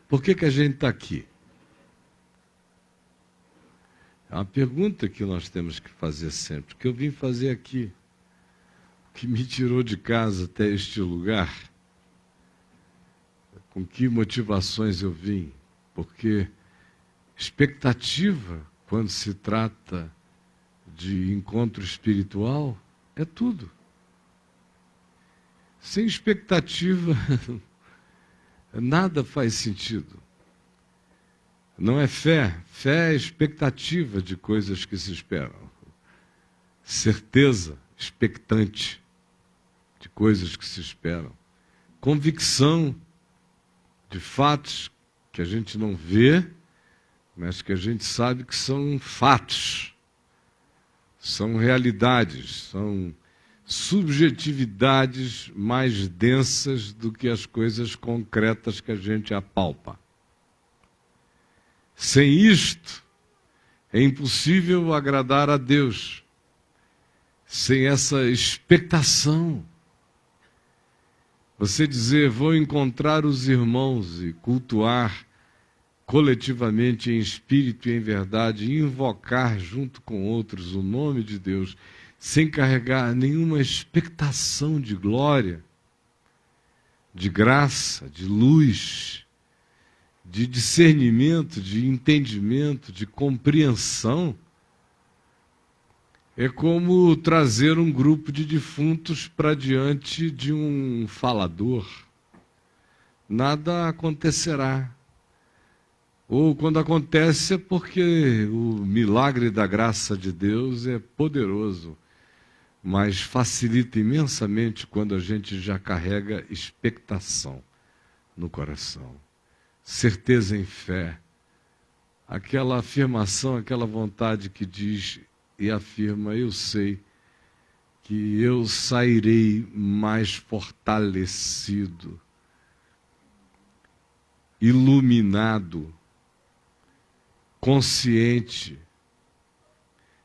Por que a gente está aqui? É uma pergunta que nós temos que fazer sempre. O que eu vim fazer aqui? O que me tirou de casa até este lugar? Com que motivações eu vim? Porque expectativa, quando se trata de encontro espiritual, é tudo. Sem expectativa, nada faz sentido. Não é fé. Fé é expectativa de coisas que se esperam. Certeza, expectante de coisas que se esperam. Convicção de fatos que a gente não vê, mas que a gente sabe que são fatos. São realidades, são subjetividades mais densas do que as coisas concretas que a gente apalpa. Sem isto, é impossível agradar a Deus. Sem essa expectação. Você dizer, vou encontrar os irmãos e cultuar coletivamente em espírito e em verdade, e invocar junto com outros o nome de Deus, sem carregar nenhuma expectação de glória, de graça, de luz, de discernimento, de entendimento, de compreensão, é como trazer um grupo de defuntos para diante de um falador. Nada acontecerá. Ou quando acontece é porque o milagre da graça de Deus é poderoso, mas facilita imensamente quando a gente já carrega expectação no coração. Certeza em fé, aquela afirmação, aquela vontade que diz e afirma, eu sei que eu sairei mais fortalecido, iluminado, consciente,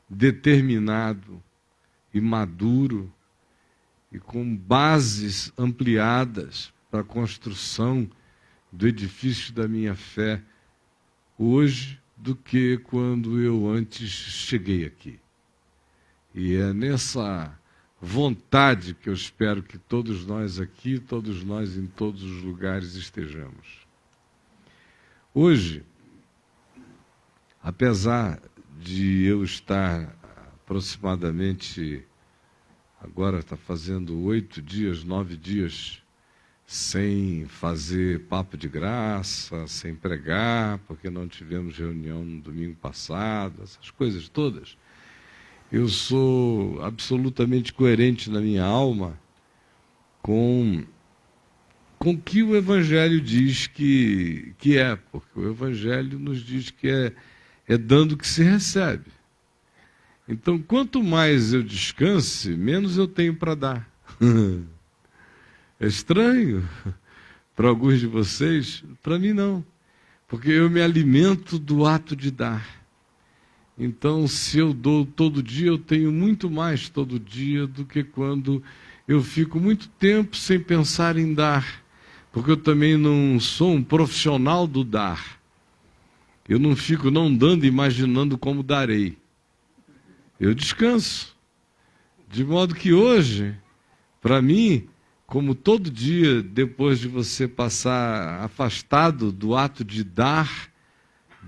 determinado e maduro e com bases ampliadas para a construção do edifício da minha fé hoje do que quando eu antes cheguei aqui. E é nessa vontade que eu espero que todos nós aqui, todos nós em todos os lugares estejamos. Hoje, apesar de eu estar aproximadamente, agora está fazendo 8 dias, 9 dias, sem fazer papo de graça, sem pregar, porque não tivemos reunião no domingo passado, essas coisas todas. Eu sou absolutamente coerente na minha alma com o que o Evangelho diz que é, porque o Evangelho nos diz que é dando que se recebe. Então, quanto mais eu descanse, menos eu tenho para dar. É estranho para alguns de vocês, para mim não, porque eu me alimento do ato de dar. Então, se eu dou todo dia, eu tenho muito mais todo dia do que quando eu fico muito tempo sem pensar em dar, porque eu também não sou um profissional do dar. Eu não fico não dando imaginando como darei. Eu descanso. De modo que hoje, para mim, como todo dia, depois de você passar afastado do ato de dar,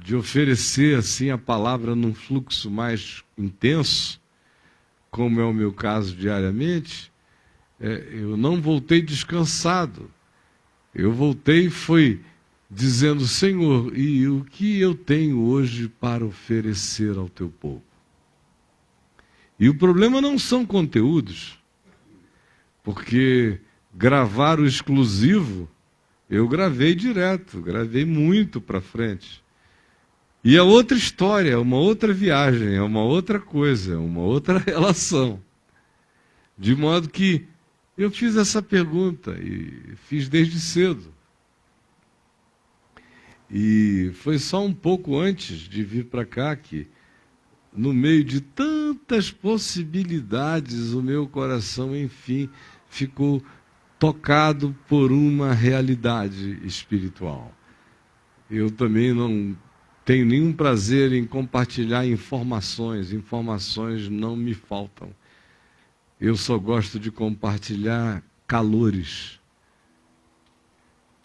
de oferecer assim a palavra num fluxo mais intenso, como é o meu caso diariamente, eu não voltei descansado. Eu voltei foi dizendo, Senhor, e o que eu tenho hoje para oferecer ao teu povo? E o problema não são conteúdos, porque gravar o exclusivo, eu gravei direto, gravei muito para frente. E é outra história, é uma outra viagem, é uma outra coisa, é uma outra relação. De modo que eu fiz essa pergunta e fiz desde cedo. E foi só um pouco antes de vir para cá que, no meio de tantas possibilidades, o meu coração, enfim, ficou tocado por uma realidade espiritual. Eu também não tenho nenhum prazer em compartilhar informações. Informações não me faltam. Eu só gosto de compartilhar calores,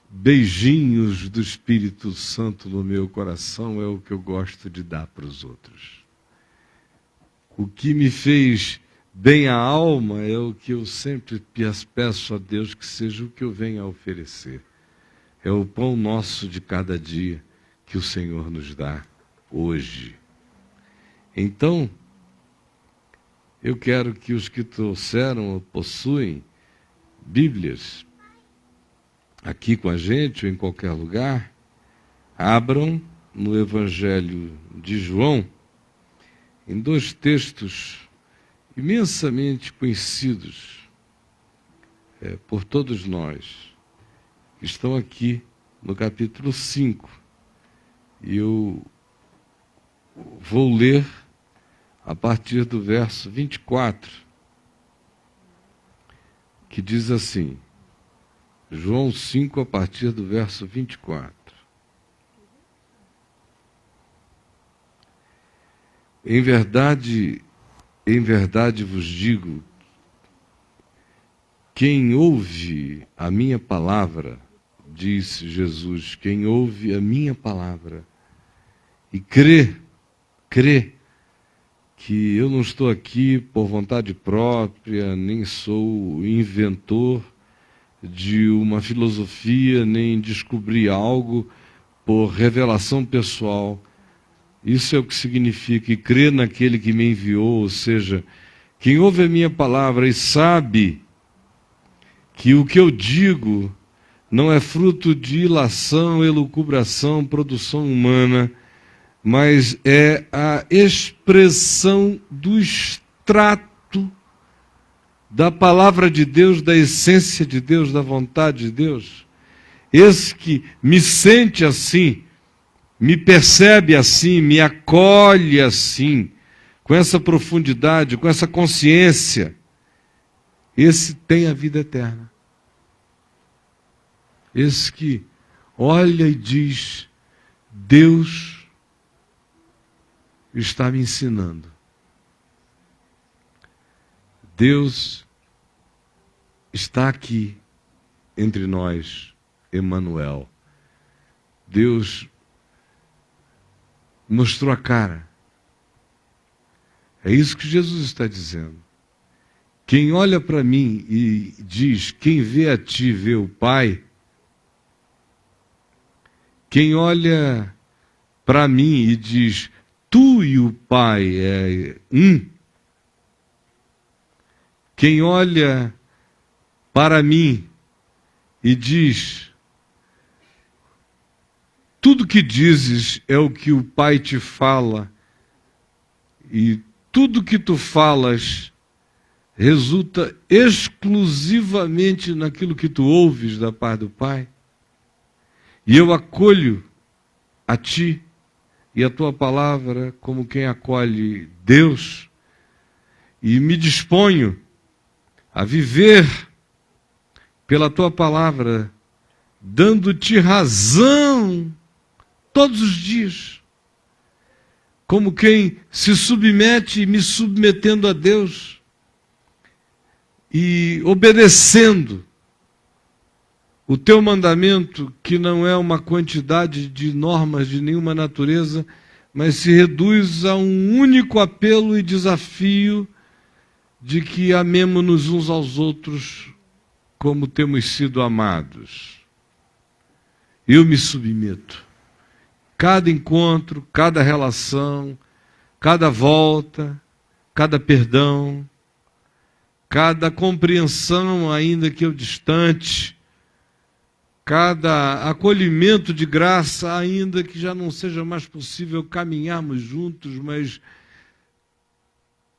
beijinhos do Espírito Santo no meu coração é o que eu gosto de dar para os outros. O que me fez bem à alma é o que eu sempre peço a Deus que seja o que eu venha a oferecer. É o pão nosso de cada dia que o Senhor nos dá hoje. Então, eu quero que os que trouxeram ou possuem Bíblias aqui com a gente ou em qualquer lugar, abram no Evangelho de João, em 2 textos imensamente conhecidos por todos nós, que estão aqui no capítulo 5. E eu vou ler a partir do verso 24, que diz assim, João 5, a partir do verso 24. Em verdade vos digo, quem ouve a minha palavra, disse Jesus, quem ouve a minha palavra e crê que eu não estou aqui por vontade própria, nem sou inventor de uma filosofia, nem descobri algo por revelação pessoal. Isso é o que significa e crer naquele que me enviou, ou seja, quem ouve a minha palavra e sabe que o que eu digo não é fruto de ilação, elucubração, produção humana, mas é a expressão do extrato da palavra de Deus, da essência de Deus, da vontade de Deus. Esse que me sente assim, me percebe assim, me acolhe assim, com essa profundidade, com essa consciência, esse tem a vida eterna. Esse que olha e diz, Deus está me ensinando. Deus está aqui entre nós, Emmanuel. Deus mostrou a cara. É isso que Jesus está dizendo. Quem olha para mim e diz, quem vê a ti vê o Pai, quem olha para mim e diz, tu e o Pai é um, quem olha para mim e diz, tudo que dizes é o que o Pai te fala, e tudo que tu falas resulta exclusivamente naquilo que tu ouves da parte do Pai, e eu acolho a ti e a tua palavra como quem acolhe Deus, e me disponho a viver pela tua palavra, dando-te razão todos os dias, como quem se submete e me submetendo a Deus e obedecendo o teu mandamento, que não é uma quantidade de normas de nenhuma natureza, mas se reduz a um único apelo e desafio de que amemo-nos uns aos outros como temos sido amados. Eu me submeto. Cada encontro, cada relação, cada volta, cada perdão, cada compreensão, ainda que eu distante, cada acolhimento de graça, ainda que já não seja mais possível caminharmos juntos, mas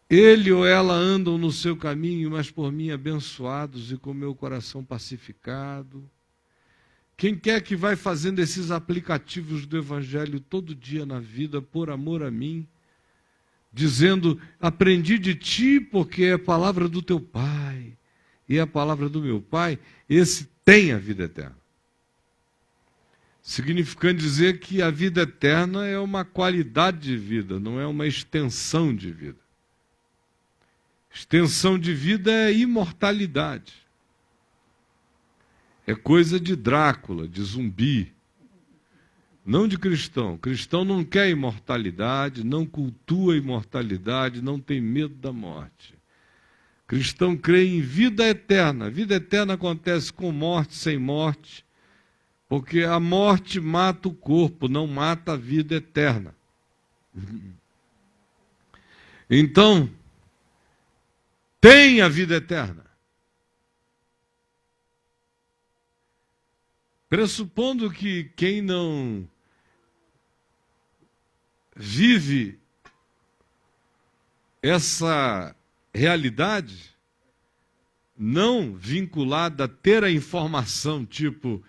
ele ou ela andam no seu caminho, mas por mim abençoados e com meu coração pacificado. Quem quer que vai fazendo esses aplicativos do Evangelho todo dia na vida, por amor a mim, dizendo, aprendi de ti porque é a palavra do teu Pai, e a palavra do meu Pai, esse tem a vida eterna. Significando dizer que a vida eterna é uma qualidade de vida, não é uma extensão de vida. Extensão de vida é imortalidade. É coisa de Drácula, de zumbi. Não de cristão. Cristão não quer imortalidade, não cultua a imortalidade, não tem medo da morte. Cristão crê em vida eterna. Vida eterna acontece com morte, sem morte, porque a morte mata o corpo, não mata a vida eterna. Então, tem a vida eterna. Pressupondo que quem não vive essa realidade, não vinculada a ter a informação, tipo,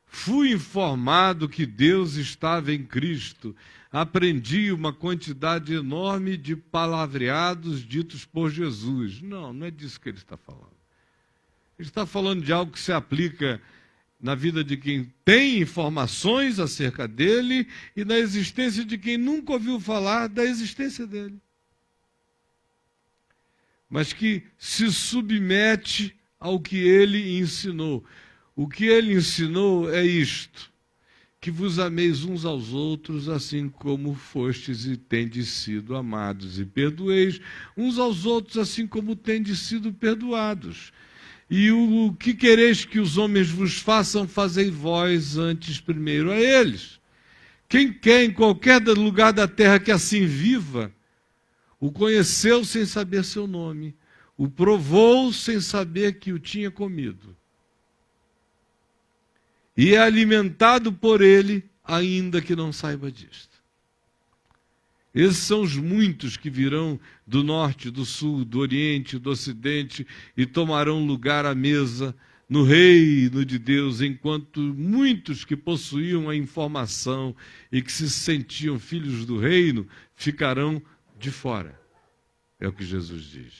fui informado que Deus estava em Cristo, aprendi uma quantidade enorme de palavreados ditos por Jesus. Não, não é disso que ele está falando. Ele está falando de algo que se aplica na vida de quem tem informações acerca dele e na existência de quem nunca ouviu falar da existência dele. Mas que se submete ao que ele ensinou. O que ele ensinou é isto: que vos ameis uns aos outros, assim como fostes e tendes sido amados, e perdoeis uns aos outros, assim como tendes sido perdoados. E o que quereis que os homens vos façam, fazei vós antes primeiro a eles. Quem quer em qualquer lugar da terra que assim viva, o conheceu sem saber seu nome, o provou sem saber que o tinha comido. E é alimentado por ele, ainda que não saiba disto. Esses são os muitos que virão do norte, do sul, do oriente, do ocidente e tomarão lugar à mesa no reino de Deus, enquanto muitos que possuíam a informação e que se sentiam filhos do reino ficarão de fora. É o que Jesus diz.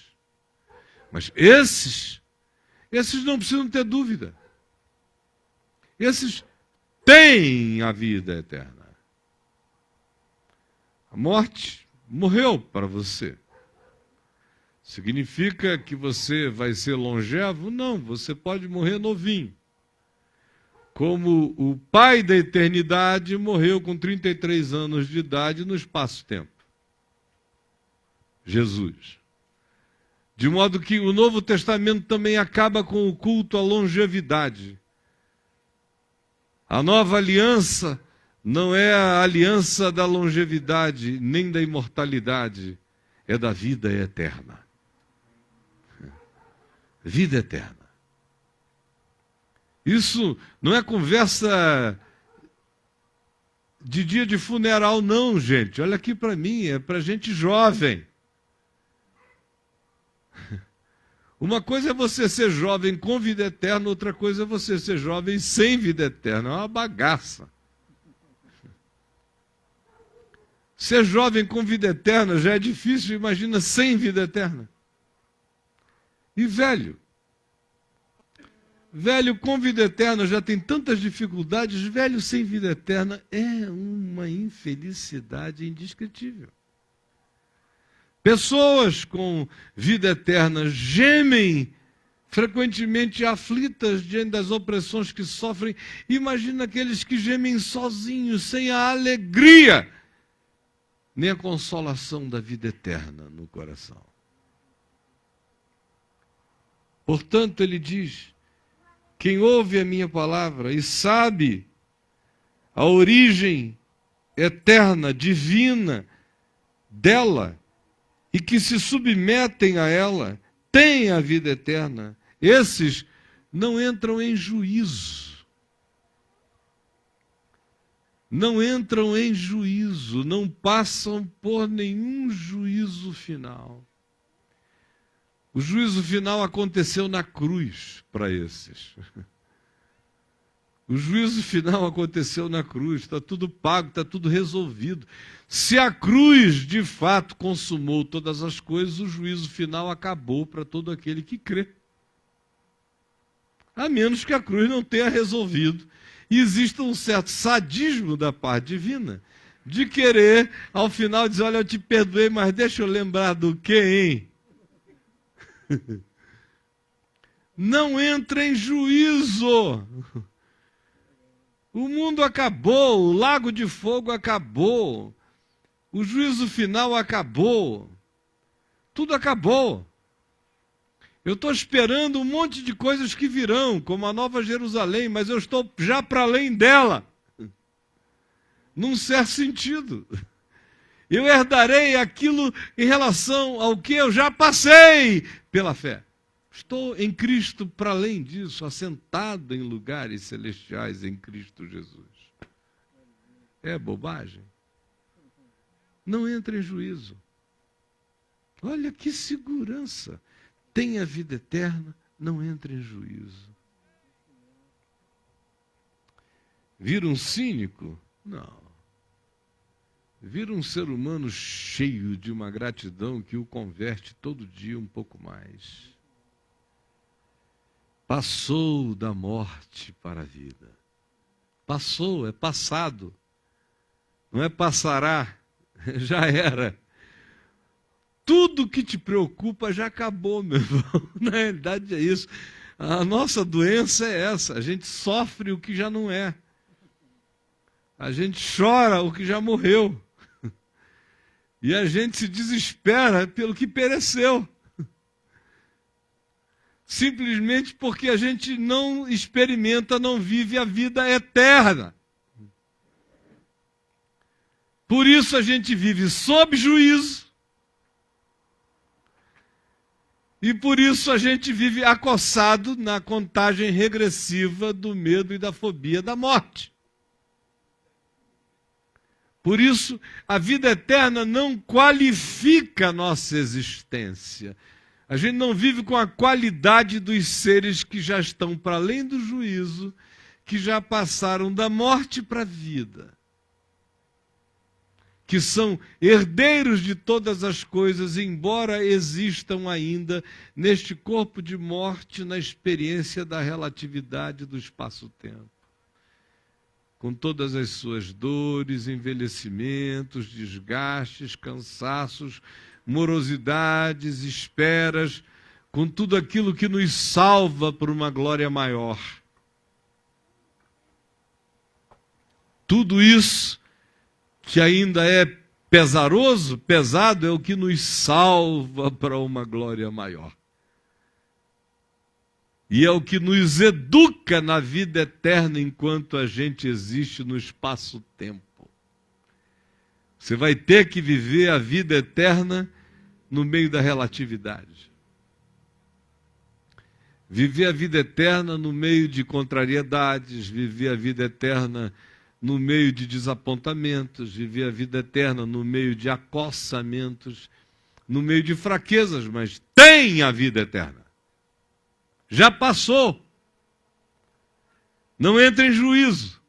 Mas esses não precisam ter dúvida. Esses têm a vida eterna. A morte morreu para você. Significa que você vai ser longevo? Não, você pode morrer novinho. Como o Pai da eternidade morreu com 33 anos de idade no espaço-tempo. Jesus. De modo que o Novo Testamento também acaba com o culto à longevidade. A nova aliança não é a aliança da longevidade, nem da imortalidade, é da vida eterna. Vida eterna. Isso não é conversa de dia de funeral, não, gente. Olha aqui para mim, é para gente jovem. Uma coisa é você ser jovem com vida eterna, outra coisa é você ser jovem sem vida eterna. É uma bagaça. Ser jovem com vida eterna já é difícil, imagina sem vida eterna. E velho? Velho com vida eterna já tem tantas dificuldades, velho sem vida eterna é uma infelicidade indescritível. Pessoas com vida eterna gemem, frequentemente aflitas diante das opressões que sofrem. Imagina aqueles que gemem sozinhos, sem a alegria, nem a consolação da vida eterna no coração. Portanto, ele diz: quem ouve a minha palavra e sabe a origem eterna, divina dela, e que se submetem a ela, têm a vida eterna. Esses não entram em juízo. Não entram em juízo, não passam por nenhum juízo final. O juízo final aconteceu na cruz para esses. O juízo final aconteceu na cruz, está tudo pago, está tudo resolvido. Se a cruz de fato consumou todas as coisas, o juízo final acabou para todo aquele que crê. A menos que a cruz não tenha resolvido. E exista um certo sadismo da parte divina, de querer, ao final, dizer, olha, eu te perdoei, mas deixa eu lembrar do quê, hein? Não entra em juízo. O mundo acabou, o lago de fogo acabou, o juízo final acabou, tudo acabou. Eu estou esperando um monte de coisas que virão, como a Nova Jerusalém, mas eu estou já para além dela, num certo sentido. Eu herdarei aquilo em relação ao que eu já passei pela fé. Estou em Cristo para além disso, assentado em lugares celestiais em Cristo Jesus. É bobagem? Não entra em juízo. Olha que segurança. Tem a vida eterna, não entra em juízo. Vira um cínico? Não. Vira um ser humano cheio de uma gratidão que o converte todo dia um pouco mais. Passou da morte para a vida. Passou, é passado. Não é passará, já era. Tudo que te preocupa já acabou, meu irmão. Na realidade é isso. A nossa doença é essa. A gente sofre o que já não é. A gente chora o que já morreu. E a gente se desespera pelo que pereceu. Simplesmente porque a gente não experimenta, não vive a vida eterna. Por isso a gente vive sob juízo. E por isso a gente vive acossado na contagem regressiva do medo e da fobia da morte. Por isso, a vida eterna não qualifica a nossa existência. A gente não vive com a qualidade dos seres que já estão para além do juízo, que já passaram da morte para a vida, que são herdeiros de todas as coisas, embora existam ainda neste corpo de morte, na experiência da relatividade do espaço-tempo, com todas as suas dores, envelhecimentos, desgastes, cansaços, morosidades, esperas, com tudo aquilo que nos salva por uma glória maior. Tudo isso que ainda é pesaroso, pesado, é o que nos salva para uma glória maior. E é o que nos educa na vida eterna enquanto a gente existe no espaço-tempo. Você vai ter que viver a vida eterna no meio da relatividade. Viver a vida eterna no meio de contrariedades, viver a vida eterna no meio de desapontamentos, viver a vida eterna no meio de acossamentos, no meio de fraquezas, mas tem a vida eterna. Já passou. Não entra em juízo.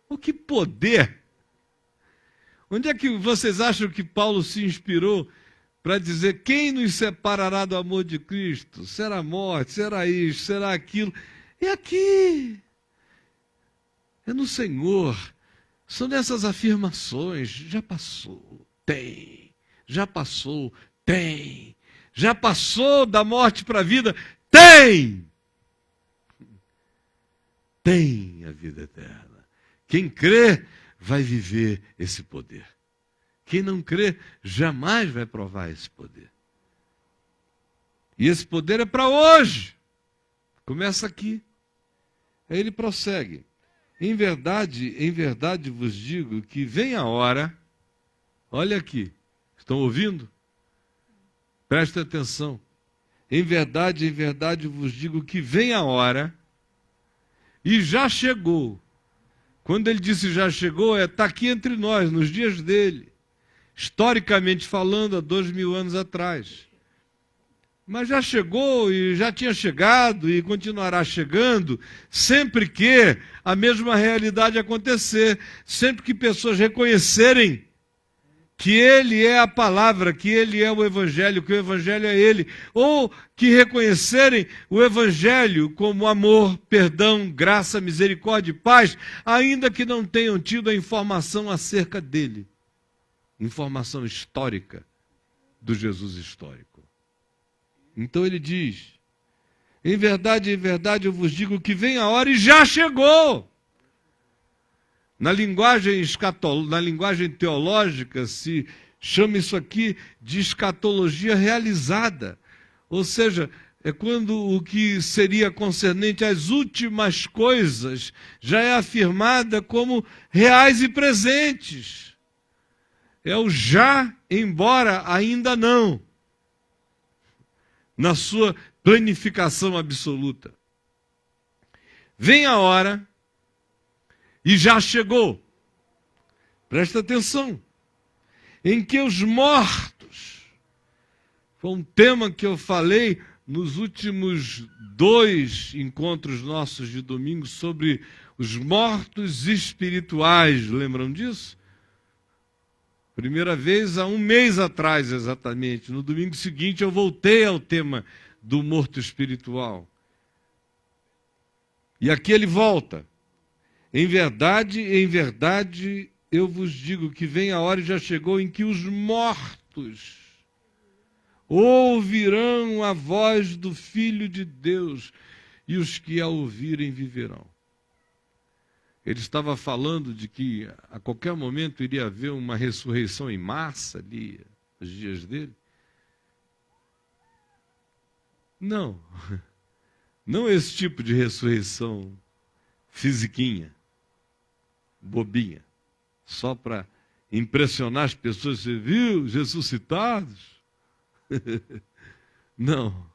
Oh, que poder! Onde é que vocês acham que Paulo se inspirou para dizer quem nos separará do amor de Cristo? Será a morte, será isso, será aquilo? É aqui. É no Senhor. São nessas afirmações. Já passou, tem. Já passou, tem. Já passou da morte para a vida, tem. Tem a vida eterna. Quem crê vai viver esse poder. Quem não crê jamais vai provar esse poder. E esse poder é para hoje. Começa aqui. Aí ele prossegue. Em verdade vos digo que vem a hora, olha aqui, estão ouvindo? Prestem atenção. Em verdade vos digo que vem a hora, e já chegou. Quando ele disse já chegou, está aqui entre nós, nos dias dele. Historicamente falando, há 2000 anos atrás. Mas já chegou e já tinha chegado e continuará chegando, sempre que a mesma realidade acontecer, sempre que pessoas reconhecerem que ele é a palavra, que ele é o evangelho, que o evangelho é ele, ou que reconhecerem o evangelho como amor, perdão, graça, misericórdia e paz, ainda que não tenham tido a informação acerca dele, informação histórica do Jesus histórico. Então ele diz: em verdade, eu vos digo que vem a hora e já chegou. Na linguagem teológica se chama isso aqui de escatologia realizada. Ou seja, é quando o que seria concernente às últimas coisas já é afirmada como reais e presentes. É o já, embora ainda não, na sua planificação absoluta. Vem a hora e já chegou, presta atenção, em que os mortos, foi um tema que eu falei nos últimos 2 encontros nossos de domingo sobre os mortos espirituais, lembram disso? Primeira vez há 1 mês atrás, exatamente. No domingo seguinte eu voltei ao tema do morto espiritual. E aqui ele volta. Em verdade, eu vos digo que vem a hora e já chegou em que os mortos ouvirão a voz do Filho de Deus, e os que a ouvirem viverão. Ele estava falando de que a qualquer momento iria haver uma ressurreição em massa ali, nos dias dele. Não esse tipo de ressurreição fisiquinha, bobinha, só para impressionar as pessoas. Você viu, ressuscitados? Não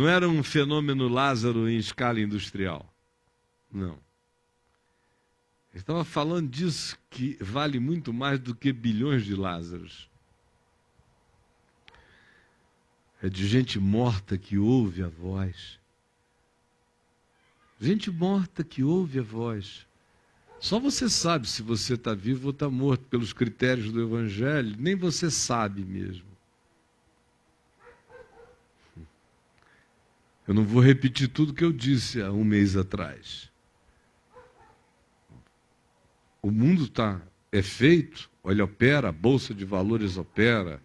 era um fenômeno Lázaro em escala industrial. Não. Ele estava falando disso que vale muito mais do que bilhões de Lázaros. É de gente morta que ouve a voz. Gente morta que ouve a voz. Só você sabe se você está vivo ou está morto pelos critérios do Evangelho. Nem você sabe mesmo. Eu não vou repetir tudo que eu disse há 1 mês atrás. O mundo é feito, olha, opera, a Bolsa de Valores opera,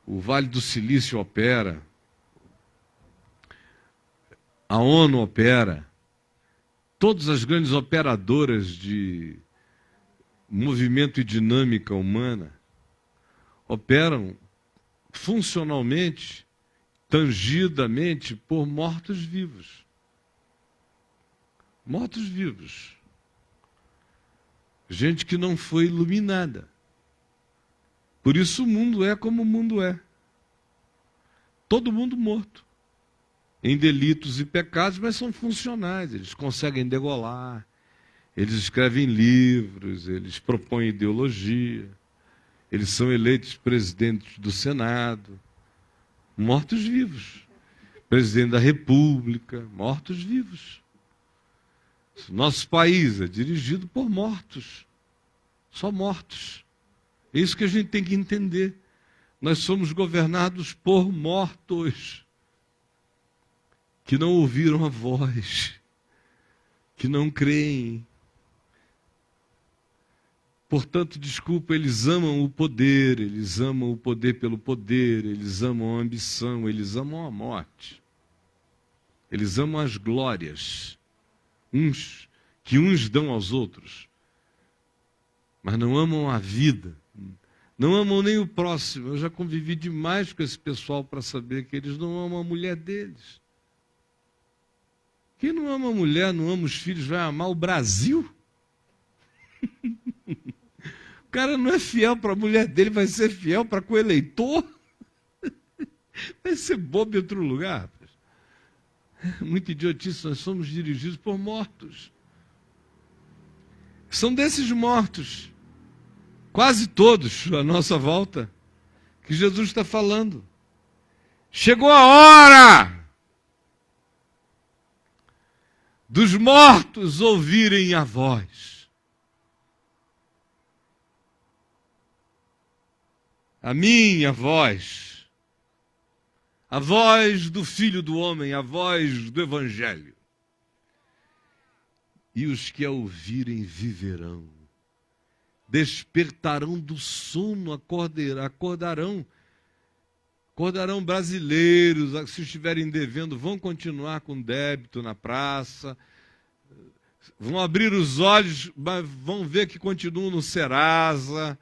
o Vale do Silício opera, a ONU opera, todas as grandes operadoras de movimento e dinâmica humana operam funcionalmente, tangidamente, por mortos-vivos. Mortos-vivos. Gente que não foi iluminada. Por isso o mundo é como o mundo é. Todo mundo morto. Em delitos e pecados, mas são funcionais. Eles conseguem degolar, eles escrevem livros, eles propõem ideologia, eles são eleitos presidentes do Senado. Mortos-vivos. Presidente da República, mortos-vivos. Nosso país é dirigido por mortos. Só mortos. É isso que a gente tem que entender. Nós somos governados por mortos que não ouviram a voz, que não creem. Portanto, desculpa, eles amam o poder pelo poder, eles amam a ambição, eles amam a morte. Eles amam as glórias, que uns dão aos outros, mas não amam a vida. Não amam nem o próximo. Eu já convivi demais com esse pessoal para saber que eles não amam a mulher deles. Quem não ama a mulher, não ama os filhos, vai amar o Brasil? O cara não é fiel para a mulher dele, vai ser fiel para com o eleitor? Vai ser bobo em outro lugar. Muito idiotice, nós somos dirigidos por mortos. São desses mortos, quase todos à nossa volta, que Jesus está falando. Chegou a hora dos mortos ouvirem a voz. a minha voz, a voz do Filho do Homem, a voz do Evangelho. E os que a ouvirem viverão, despertarão do sono, acordarão brasileiros, se estiverem devendo, vão continuar com débito na praça, vão abrir os olhos, vão ver que continuam no Serasa,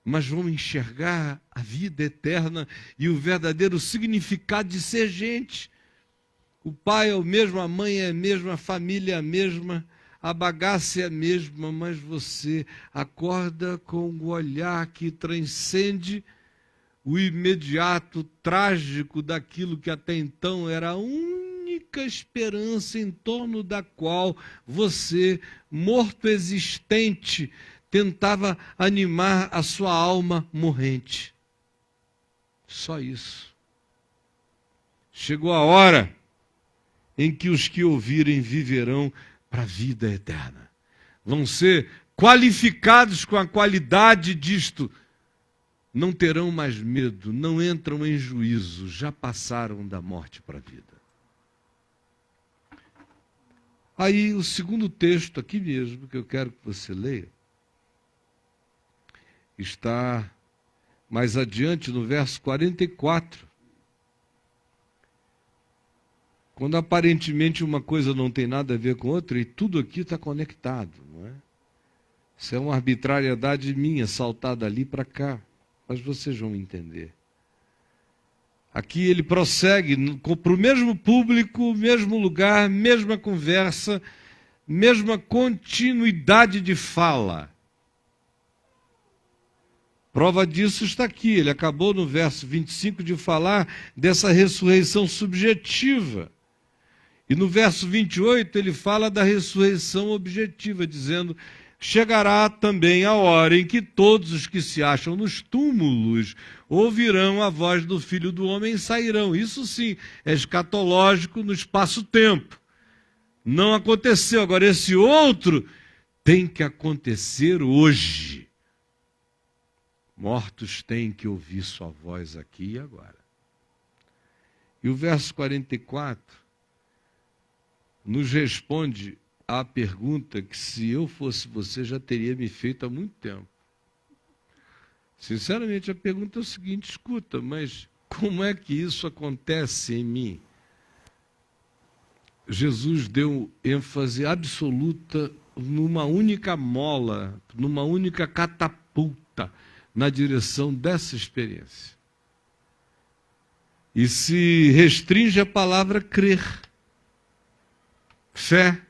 mas vão enxergar a vida eterna e o verdadeiro significado de ser gente. O pai é o mesmo, a mãe é a mesma, a família é a mesma, a bagaça é a mesma, mas você acorda com o olhar que transcende o imediato trágico daquilo que até então era a única esperança em torno da qual você, morto existente, tentava animar a sua alma morrente. Só isso. Chegou a hora em que os que ouvirem viverão para a vida eterna. Vão ser qualificados com a qualidade disto. Não terão mais medo, não entram em juízo, já passaram da morte para a vida. Aí o segundo texto aqui mesmo, que eu quero que você leia, está mais adiante no verso 44. Quando aparentemente uma coisa não tem nada a ver com outra, e tudo aqui está conectado, não é? Isso é uma arbitrariedade minha, saltada ali para cá, mas vocês vão entender. Aqui ele prossegue para o mesmo público, mesmo lugar, mesma conversa, mesma continuidade de fala. Prova disso está aqui, ele acabou no verso 25 de falar dessa ressurreição subjetiva. E no verso 28 ele fala da ressurreição objetiva, dizendo: chegará também a hora em que todos os que se acham nos túmulos ouvirão a voz do Filho do Homem e sairão. Isso sim, é escatológico no espaço-tempo. Não aconteceu. Agora, esse outro tem que acontecer hoje. Mortos têm que ouvir sua voz aqui e agora. E o verso 44 nos responde à pergunta que, se eu fosse você, já teria me feito há muito tempo. Sinceramente, a pergunta é o seguinte: escuta, mas como é que isso acontece em mim? Jesus deu ênfase absoluta numa única mola, numa única catapulta na direção dessa experiência. E se restringe a palavra crer. Fé.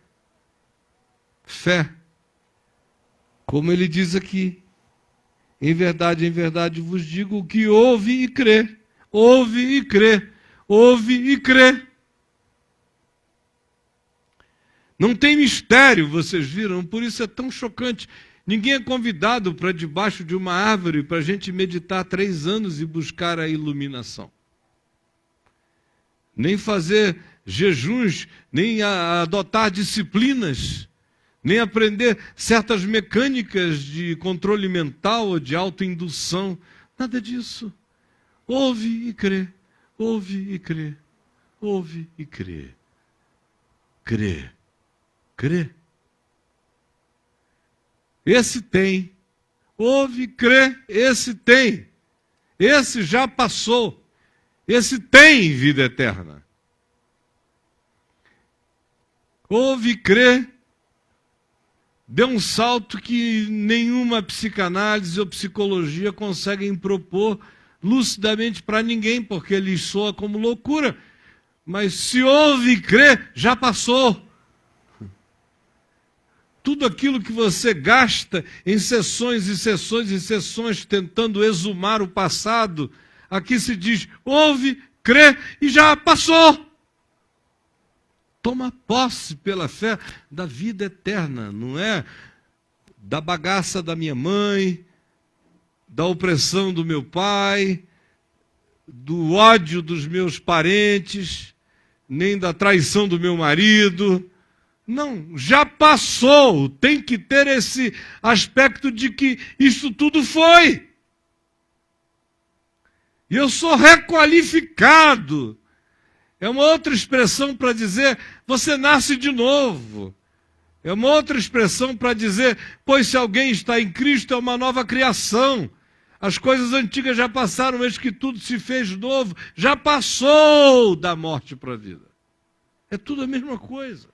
Fé. Como ele diz aqui: em verdade vos digo, o que ouve e crê. Ouve e crê. Ouve e crê. Não tem mistério, vocês viram? Por isso é tão chocante. Ninguém é convidado para debaixo de uma árvore para a gente meditar 3 anos e buscar a iluminação. Nem fazer jejuns, nem adotar disciplinas, nem aprender certas mecânicas de controle mental ou de autoindução. Nada disso. Ouve e crê. Ouve e crê. Ouve e crê. Crê. Crê. Esse tem. Ouve, crê, esse tem. Esse já passou. Esse tem vida eterna. Ouve, crê. Deu um salto que nenhuma psicanálise ou psicologia conseguem propor lucidamente para ninguém, porque lhes soa como loucura. Mas se ouve e crê, já passou. Tudo aquilo que você gasta em sessões e sessões e sessões tentando exumar o passado, aqui se diz: ouve, crê e já passou. Toma posse pela fé da vida eterna, não é da bagaça da minha mãe, da opressão do meu pai, do ódio dos meus parentes, nem da traição do meu marido. Não, já passou. Tem que ter esse aspecto de que isso tudo foi. E eu sou requalificado. É uma outra expressão para dizer, você nasce de novo. É uma outra expressão para dizer, pois se alguém está em Cristo, é uma nova criação. As coisas antigas já passaram, eis que tudo se fez novo. Já passou da morte para a vida. É tudo a mesma coisa.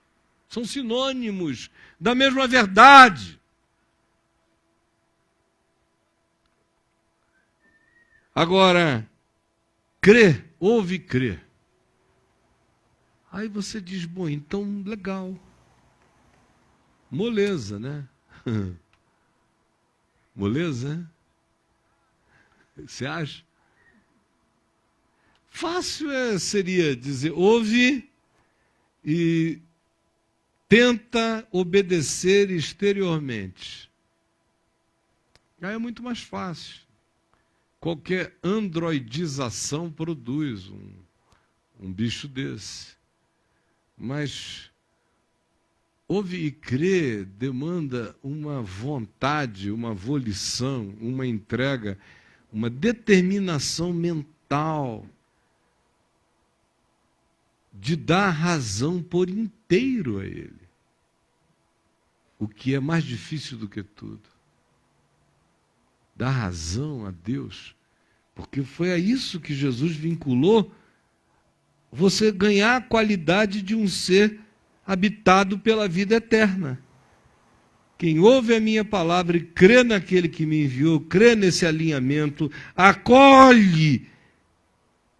São sinônimos da mesma verdade. Agora, crer, ouve e crer. Aí você diz, bom, então legal. Moleza, né? Moleza, né? Você acha? Fácil seria dizer, ouve e tenta obedecer exteriormente. Aí é muito mais fácil. Qualquer androidização produz um bicho desse. Mas ouve e crer demanda uma vontade, uma volição, uma entrega, uma determinação mental de dar razão por inteiro a Ele. O que é mais difícil do que tudo. Dar razão a Deus. Porque foi a isso que Jesus vinculou você ganhar a qualidade de um ser habitado pela vida eterna. Quem ouve a minha palavra e crê naquele que me enviou, crê nesse alinhamento, acolhe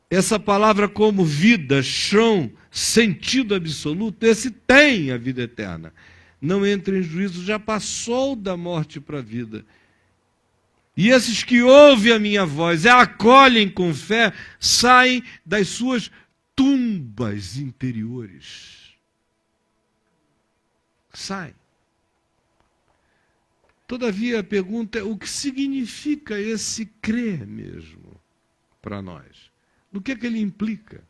essa palavra como vida, chão, sentido absoluto, esse tem a vida eterna. Não entra em juízo, já passou da morte para a vida. E esses que ouvem a minha voz e a acolhem com fé, saem das suas tumbas interiores. Saem. Todavia, a pergunta é, o que significa esse crer mesmo para nós? No que ele implica?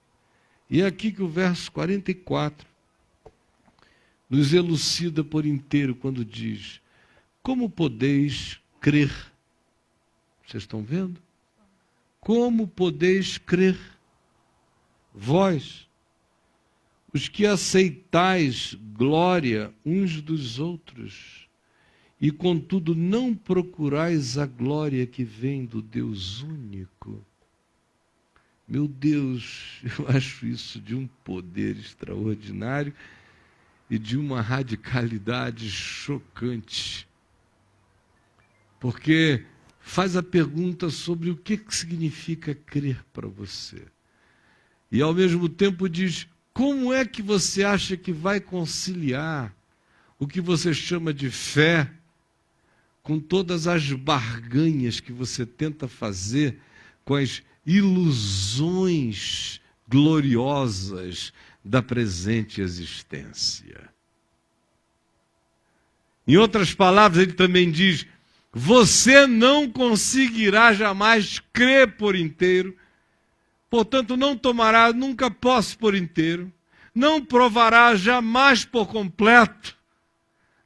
E é aqui que o verso 44 nos elucida por inteiro quando diz, como podeis crer? Vocês estão vendo? Como podeis crer? Vós, os que aceitais glória uns dos outros, e contudo não procurais a glória que vem do Deus único. Meu Deus, eu acho isso de um poder extraordinário e de uma radicalidade chocante. Porque faz a pergunta sobre o que significa crer para você. E ao mesmo tempo diz, como é que você acha que vai conciliar o que você chama de fé com todas as barganhas que você tenta fazer com as ilusões gloriosas da presente existência? Em outras palavras, ele também diz, você não conseguirá jamais crer por inteiro, portanto não tomará nunca posse por inteiro, não provará jamais por completo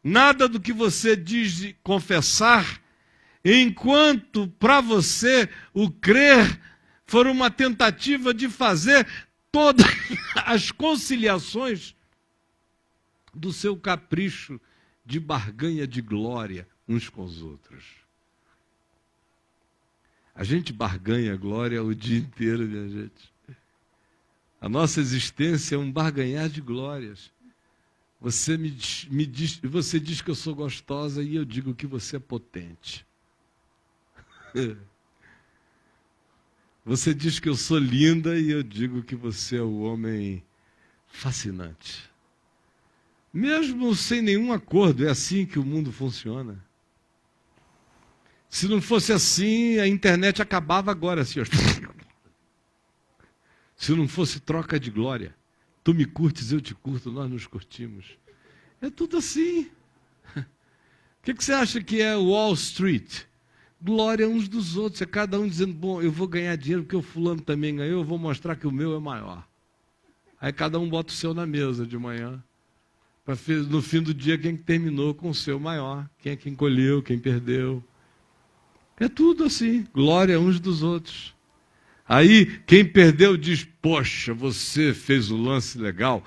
nada do que você diz de confessar, enquanto para você o crer for uma tentativa de fazer todas as conciliações do seu capricho de barganha de glória uns com os outros. A gente barganha glória o dia inteiro, minha gente. A nossa existência é um barganhar de glórias. Você você diz que eu sou gostosa e eu digo que você é potente. Você diz que eu sou linda e eu digo que você é o homem fascinante. Mesmo sem nenhum acordo, é assim que o mundo funciona. Se não fosse assim, a internet acabava agora, assim, ó. Se não fosse troca de glória, tu me curtes, eu te curto, nós nos curtimos. É tudo assim. O que você acha que é Wall Street? Glória uns dos outros, é cada um dizendo, bom, eu vou ganhar dinheiro porque o fulano também ganhou, eu vou mostrar que o meu é maior. Aí cada um bota o seu na mesa de manhã. Para no fim do dia, quem terminou com o seu maior, quem é que encolheu, quem perdeu. É tudo assim, glória uns dos outros. Aí quem perdeu diz, poxa, você fez o lance legal.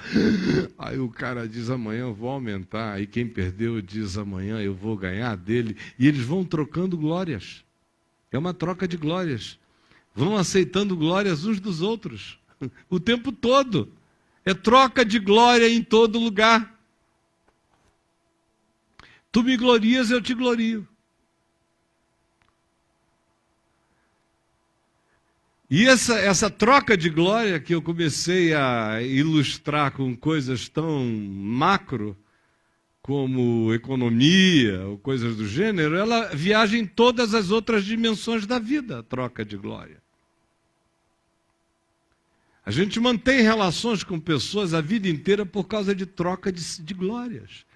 Aí o cara diz, amanhã eu vou aumentar. Aí quem perdeu diz, amanhã eu vou ganhar dele. E eles vão trocando glórias. É uma troca de glórias. Vão aceitando glórias uns dos outros. O tempo todo. É troca de glória em todo lugar. Tu me glorias, eu te glorio. E essa troca de glória que eu comecei a ilustrar com coisas tão macro, como economia ou coisas do gênero, ela viaja em todas as outras dimensões da vida, a troca de glória. A gente mantém relações com pessoas a vida inteira por causa de troca de glórias.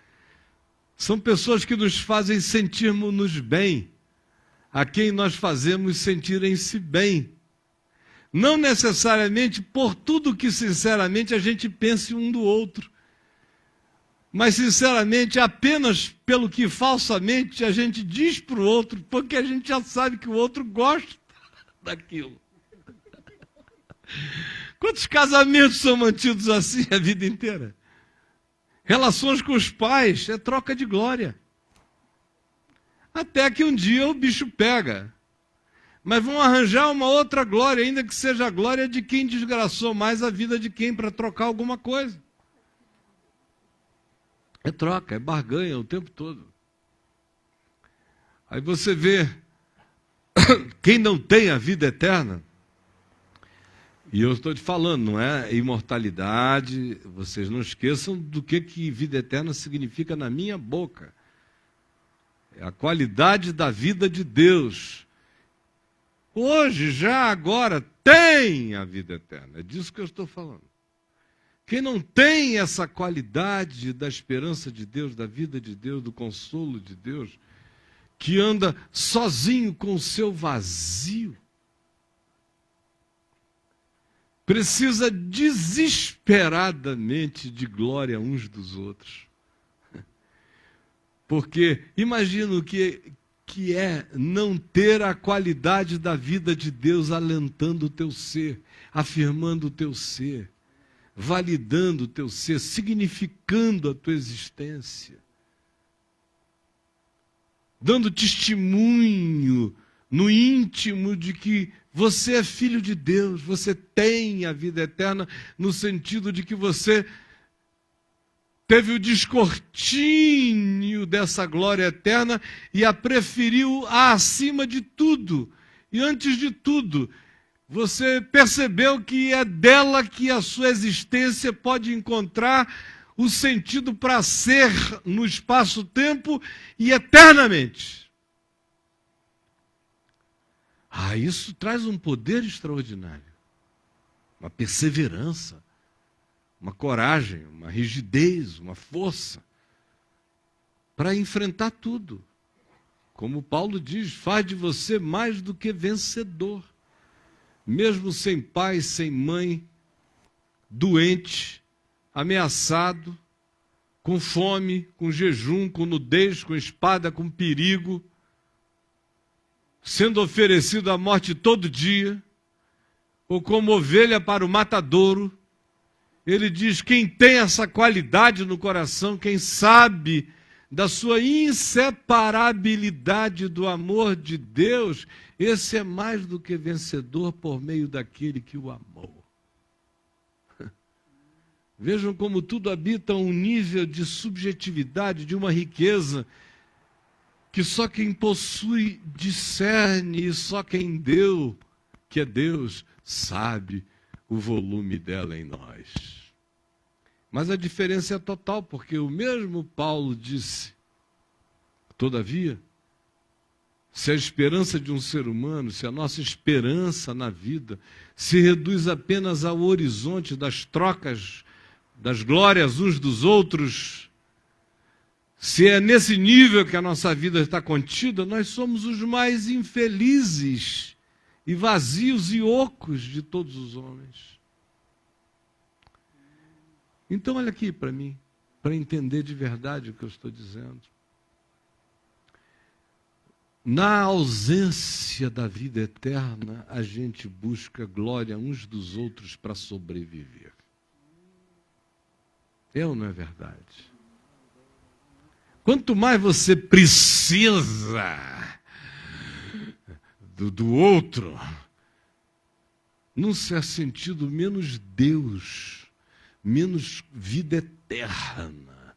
São pessoas que nos fazem sentirmos-nos bem, a quem nós fazemos sentirem-se bem. Não necessariamente por tudo que sinceramente a gente pense um do outro, mas sinceramente apenas pelo que falsamente a gente diz para o outro, porque a gente já sabe que o outro gosta daquilo. Quantos casamentos são mantidos assim a vida inteira? Relações com os pais é troca de glória. Até que um dia o bicho pega. Mas vão arranjar uma outra glória, ainda que seja a glória de quem desgraçou mais a vida de quem para trocar alguma coisa. É troca, é barganha o tempo todo. Aí você vê quem não tem a vida eterna, e eu estou te falando, não é imortalidade, vocês não esqueçam do que vida eterna significa na minha boca. É a qualidade da vida de Deus. Hoje, já agora, tem a vida eterna. É disso que eu estou falando. Quem não tem essa qualidade da esperança de Deus, da vida de Deus, do consolo de Deus, que anda sozinho com o seu vazio, precisa desesperadamente de glória uns dos outros. Porque imagina o que é não ter a qualidade da vida de Deus alentando o teu ser, afirmando o teu ser, validando o teu ser, significando a tua existência, dando testemunho no íntimo de que você é filho de Deus, você tem a vida eterna, no sentido de que você teve o descortínio dessa glória eterna e a preferiu acima de tudo. E antes de tudo, você percebeu que é dela que a sua existência pode encontrar o sentido para ser no espaço-tempo e eternamente. Isso traz um poder extraordinário, uma perseverança, uma coragem, uma rigidez, uma força para enfrentar tudo. Como Paulo diz, faz de você mais do que vencedor. Mesmo sem pai, sem mãe, doente, ameaçado, com fome, com jejum, com nudez, com espada, com perigo, sendo oferecido à morte todo dia, ou como ovelha para o matadouro. Ele diz, quem tem essa qualidade no coração, quem sabe da sua inseparabilidade do amor de Deus, esse é mais do que vencedor por meio daquele que o amou. Vejam como tudo habita um nível de subjetividade, de uma riqueza, que só quem possui discerne, e só quem deu, que é Deus, sabe o volume dela em nós. Mas a diferença é total, porque o mesmo Paulo disse, todavia, se a esperança de um ser humano, se a nossa esperança na vida se reduz apenas ao horizonte das trocas, das glórias uns dos outros, se é nesse nível que a nossa vida está contida, nós somos os mais infelizes e vazios e ocos de todos os homens. Então, olha aqui para mim, para entender de verdade o que eu estou dizendo. Na ausência da vida eterna, a gente busca glória uns dos outros para sobreviver. É ou não é verdade? Quanto mais você precisa do outro, num certo sentido, menos Deus, menos vida eterna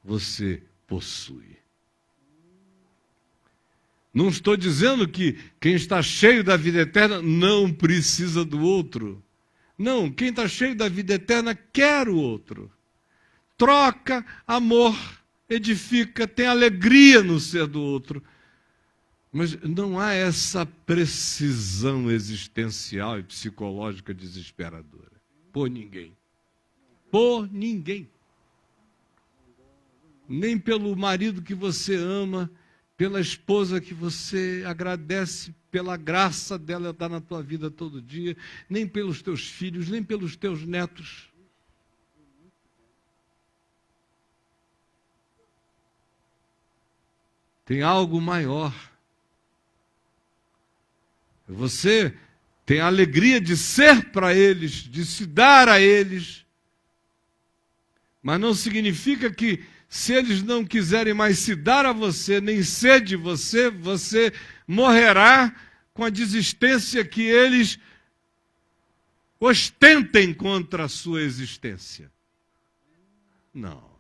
você possui. Não estou dizendo que quem está cheio da vida eterna não precisa do outro. Não, quem está cheio da vida eterna quer o outro. Troca amor, edifica, tem alegria no ser do outro. Mas não há essa precisão existencial e psicológica desesperadora. Por ninguém. Por ninguém. Nem pelo marido que você ama, pela esposa que você agradece, pela graça dela estar na tua vida todo dia, nem pelos teus filhos, nem pelos teus netos. Tem algo maior. Você tem a alegria de ser para eles, de se dar a eles, mas não significa que, se eles não quiserem mais se dar a você, nem ser de você, você morrerá com a desistência que eles ostentem contra a sua existência. Não.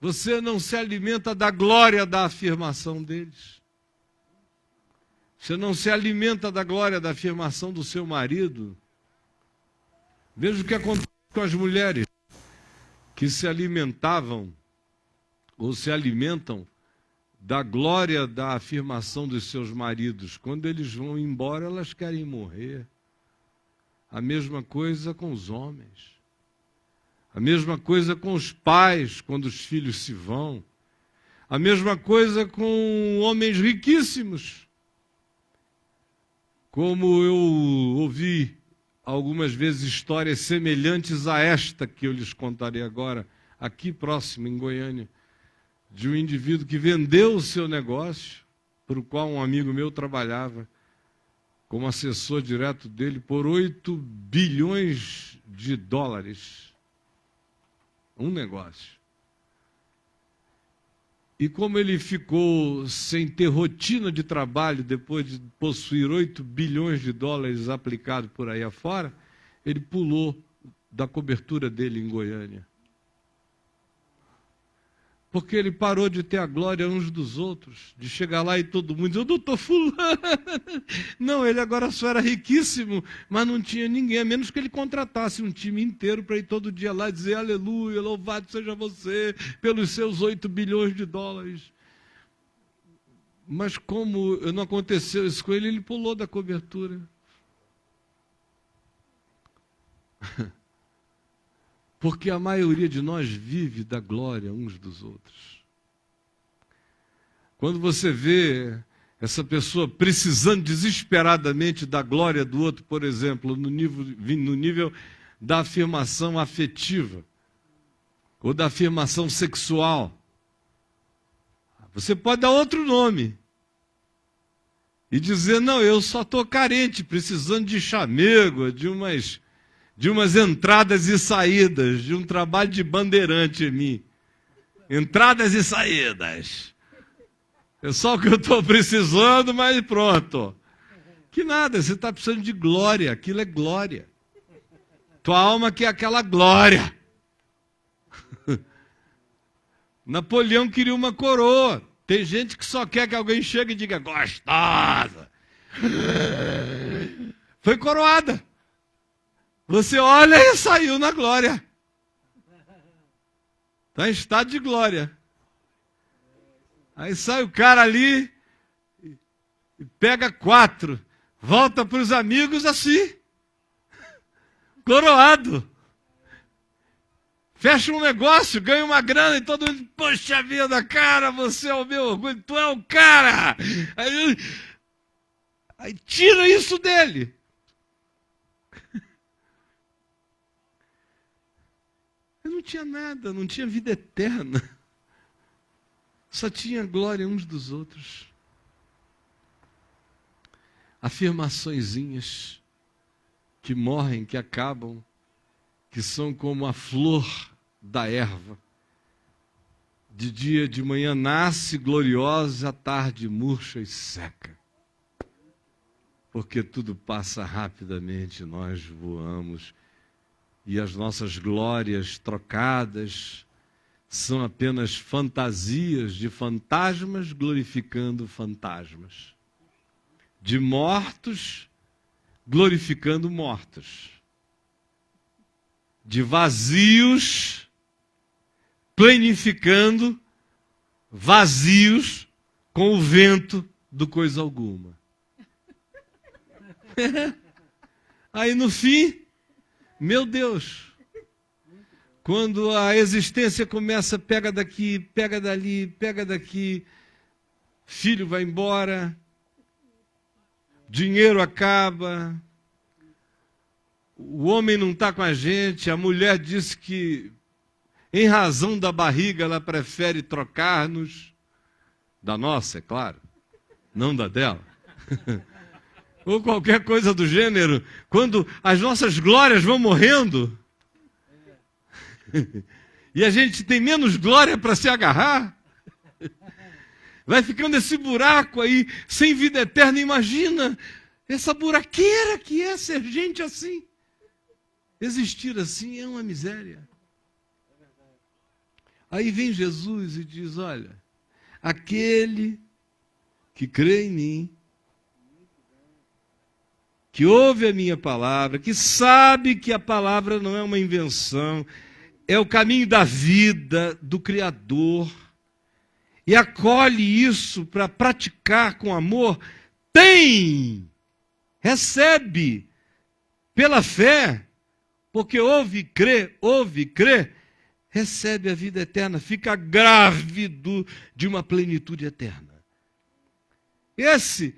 Você não se alimenta da glória da afirmação deles. Você não se alimenta da glória da afirmação do seu marido. Veja o que acontece com as mulheres que se alimentavam ou se alimentam da glória da afirmação dos seus maridos. Quando eles vão embora, elas querem morrer. A mesma coisa com os homens. A mesma coisa com os pais, quando os filhos se vão. A mesma coisa com homens riquíssimos. Como eu ouvi algumas vezes histórias semelhantes a esta que eu lhes contarei agora, aqui próximo, em Goiânia, de um indivíduo que vendeu o seu negócio, para o qual um amigo meu trabalhava, como assessor direto dele, por 8 bilhões de dólares. Um negócio. E como ele ficou sem ter rotina de trabalho depois de possuir 8 bilhões de dólares aplicados por aí afora, ele pulou da cobertura dele em Goiânia. Porque ele parou de ter a glória uns dos outros, de chegar lá e todo mundo dizer, doutor fulano. Não, ele agora só era riquíssimo, mas não tinha ninguém, a menos que ele contratasse um time inteiro para ir todo dia lá e dizer, aleluia, louvado seja você pelos seus 8 bilhões de dólares. Mas como não aconteceu isso com ele, ele pulou da cobertura. Porque a maioria de nós vive da glória uns dos outros. Quando você vê essa pessoa precisando desesperadamente da glória do outro, por exemplo, no nível da afirmação afetiva, ou da afirmação sexual, você pode dar outro nome e dizer, não, eu só estou carente, precisando de chamego, de umas entradas e saídas, de um trabalho de bandeirante em mim. Entradas e saídas. É só o que eu estou precisando, mas pronto. Que nada, você está precisando de glória, aquilo é glória. Tua alma quer aquela glória. Napoleão queria uma coroa. Tem gente que só quer que alguém chegue e diga, gostosa. Foi coroada. Você olha e saiu na glória. Está em estado de glória. Aí sai o cara ali e pega 4. Volta para os amigos assim. Coroado. Fecha um negócio, ganha uma grana e todo mundo, poxa vida, cara, você é o meu orgulho, tu é o cara. Aí tira isso dele. Eu não tinha nada, não tinha vida eterna. Só tinha glória uns dos outros. afirmaçõezinhas que morrem, que acabam, que são como a flor da erva. De dia, de manhã nasce gloriosa, à tarde murcha e seca. Porque tudo passa rapidamente, nós voamos, e as nossas glórias trocadas são apenas fantasias de fantasmas glorificando fantasmas, de mortos glorificando mortos, de vazios plenificando vazios com o vento do coisa alguma. Aí no fim, meu Deus, quando a existência começa, pega daqui, pega dali, pega daqui, filho vai embora, dinheiro acaba, o homem não está com a gente, a mulher disse que, em razão da barriga, ela prefere trocar-nos, da nossa, é claro, não da dela. Ou qualquer coisa do gênero, quando as nossas glórias vão morrendo, e a gente tem menos glória para se agarrar, vai ficando esse buraco aí, sem vida eterna. Imagina essa buraqueira que é ser gente assim. Existir assim é uma miséria. Aí vem Jesus e diz, olha, aquele que crê em mim, que ouve a minha palavra, que sabe que a palavra não é uma invenção, é o caminho da vida do Criador, e acolhe isso para praticar com amor, recebe pela fé, porque ouve e crê, recebe a vida eterna, fica grávido de uma plenitude eterna. Esse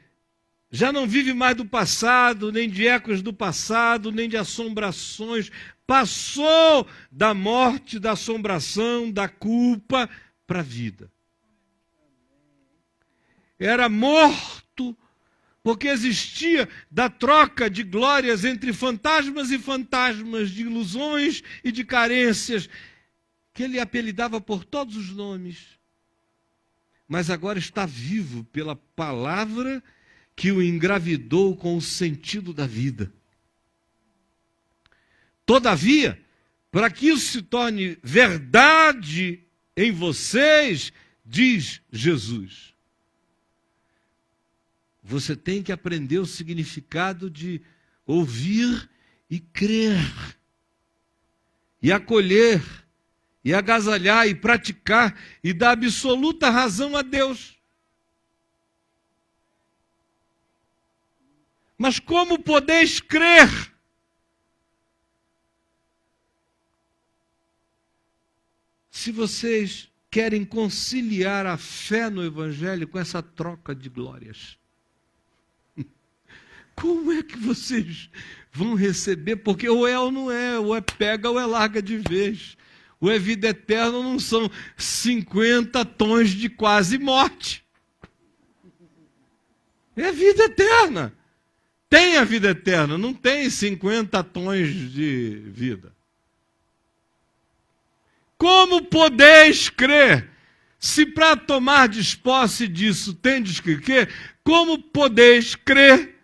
já não vive mais do passado, nem de ecos do passado, nem de assombrações. Passou da morte, da assombração, da culpa para a vida. Era morto porque existia da troca de glórias entre fantasmas e fantasmas, de ilusões e de carências, que ele apelidava por todos os nomes. Mas agora está vivo pela palavra que o engravidou com o sentido da vida. Todavia, para que isso se torne verdade em vocês, diz Jesus, você tem que aprender o significado de ouvir e crer, e acolher, e agasalhar, e praticar, e dar absoluta razão a Deus. Mas como podeis crer? Se vocês querem conciliar a fé no Evangelho com essa troca de glórias, como é que vocês vão receber? Porque ou é ou não é, ou é pega ou é larga de vez. Ou é vida eterna ou não são 50 tons de quase morte. É vida eterna. Tem a vida eterna, não tem 50 tons de vida. Como podeis crer? Se para tomar posse disso tendes que crer, como podeis crer,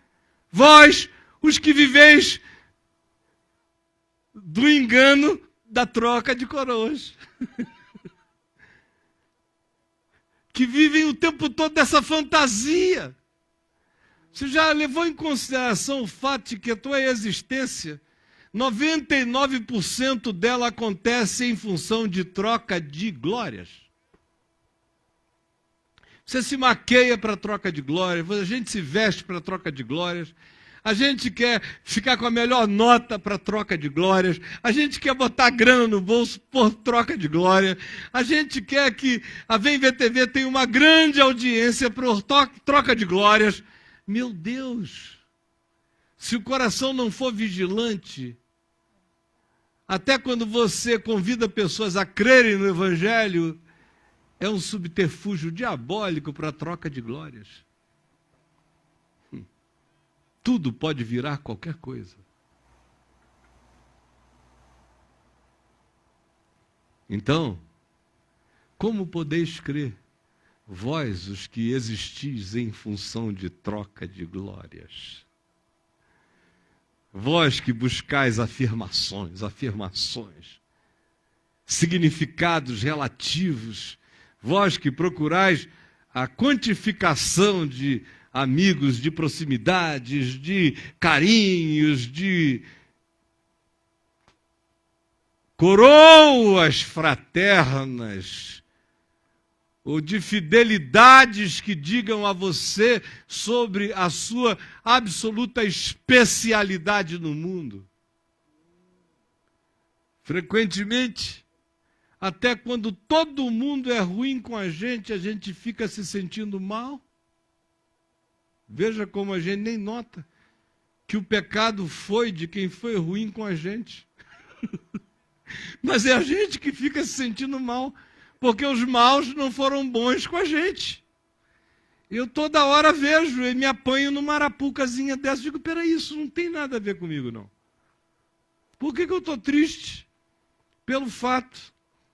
vós, os que viveis do engano da troca de coroas? Que vivem o tempo todo dessa fantasia. Você já levou em consideração o fato de que a tua existência, 99% dela acontece em função de troca de glórias? Você se maqueia para troca de glórias, a gente se veste para troca de glórias, a gente quer ficar com a melhor nota para troca de glórias, a gente quer botar grana no bolso por troca de glória, a gente quer que a Vem Ver TV tenha uma grande audiência por troca de glórias. Meu Deus, se o coração não for vigilante, até quando você convida pessoas a crerem no Evangelho, é um subterfúgio diabólico para a troca de glórias. tudo pode virar qualquer coisa. Então, como podeis crer, vós, os que existis em função de troca de glórias? Vós que buscais afirmações, significados relativos, vós que procurais a quantificação de amigos, de proximidades, de carinhos, de coroas fraternas, ou de fidelidades que digam a você sobre a sua absoluta especialidade no mundo. Frequentemente, até quando todo mundo é ruim com a gente fica se sentindo mal. Veja como a gente nem nota que o pecado foi de quem foi ruim com a gente. Mas é a gente que fica se sentindo mal, porque os maus não foram bons com a gente. Eu toda hora vejo e me apanho numa arapucazinha dessa, digo, peraí, isso não tem nada a ver comigo, não. Por que eu estou triste? Pelo fato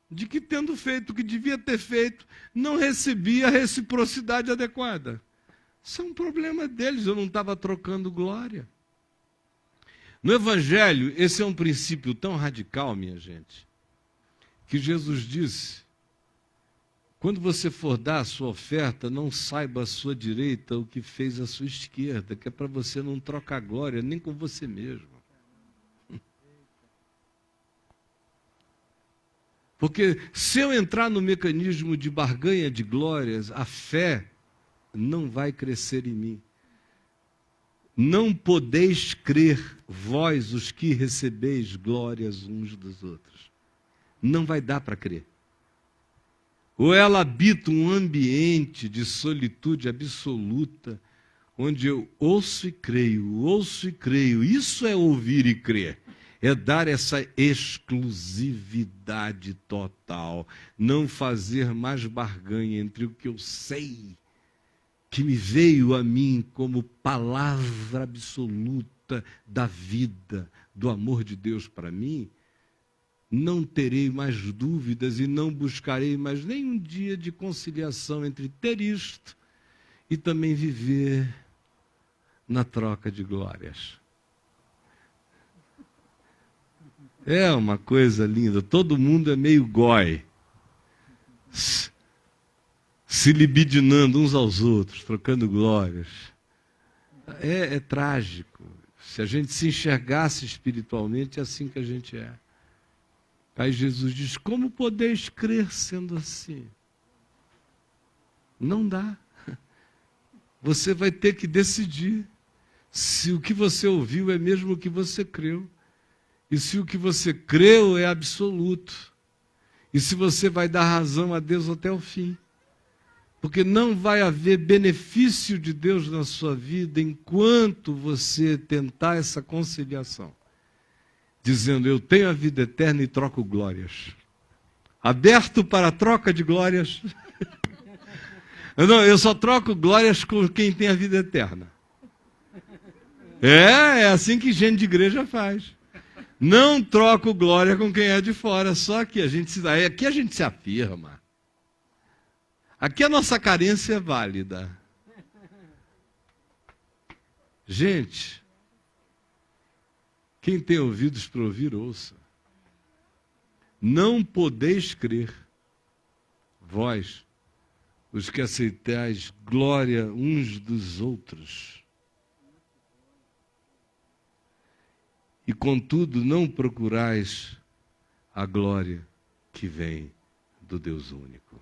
de que, tendo feito o que devia ter feito, não recebi a reciprocidade adequada. Isso é um problema deles, eu não estava trocando glória. No Evangelho, esse é um princípio tão radical, minha gente, que Jesus disse: quando você for dar a sua oferta, não saiba à sua direita o que fez à sua esquerda, que é para você não trocar glória nem com você mesmo. Porque se eu entrar no mecanismo de barganha de glórias, a fé não vai crescer em mim. Não podeis crer, vós os que recebeis glórias uns dos outros. Não vai dar para crer. Ou ela habita um ambiente de solitude absoluta, onde eu ouço e creio, isso é ouvir e crer. É dar essa exclusividade total, não fazer mais barganha entre o que eu sei, que me veio a mim como palavra absoluta da vida, do amor de Deus para mim. Não terei mais dúvidas e não buscarei mais nenhum dia de conciliação entre ter isto e também viver na troca de glórias. É uma coisa linda, todo mundo é meio goi, se libidinando uns aos outros, trocando glórias. É trágico. Se a gente se enxergasse espiritualmente, é assim que a gente é. Aí Jesus diz, como podeis crer sendo assim? Não dá. Você vai ter que decidir se o que você ouviu é mesmo o que você creu. E se o que você creu é absoluto. E se você vai dar razão a Deus até o fim. Porque não vai haver benefício de Deus na sua vida enquanto você tentar essa conciliação. Dizendo, eu tenho a vida eterna e troco glórias. Aberto para a troca de glórias. Não, eu só troco glórias com quem tem a vida eterna. É assim que gente de igreja faz. Não troco glória com quem é de fora, só que aqui a gente se afirma. Aqui a nossa carência é válida. Gente, quem tem ouvidos para ouvir, ouça. Não podeis crer, vós, os que aceitais glória uns dos outros. E, contudo, não procurais a glória que vem do Deus único.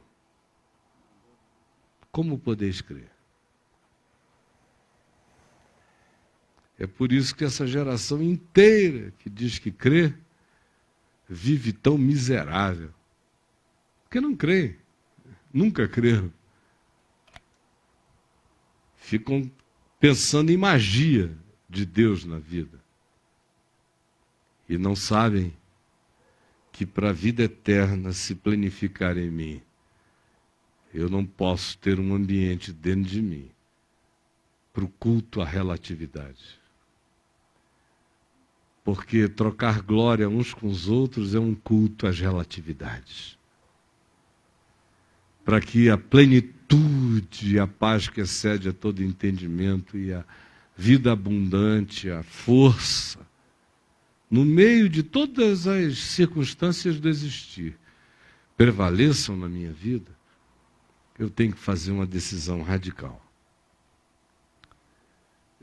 Como podeis crer? É por isso que essa geração inteira que diz que crê, vive tão miserável. Porque não crê, nunca creram. Ficam pensando em magia de Deus na vida. E não sabem que para a vida eterna se planificar em mim, eu não posso ter um ambiente dentro de mim para o culto à relatividade. Porque trocar glória uns com os outros é um culto às relatividades. Para que a plenitude, a paz que excede a todo entendimento e a vida abundante, a força, no meio de todas as circunstâncias do existir, prevaleçam na minha vida, eu tenho que fazer uma decisão radical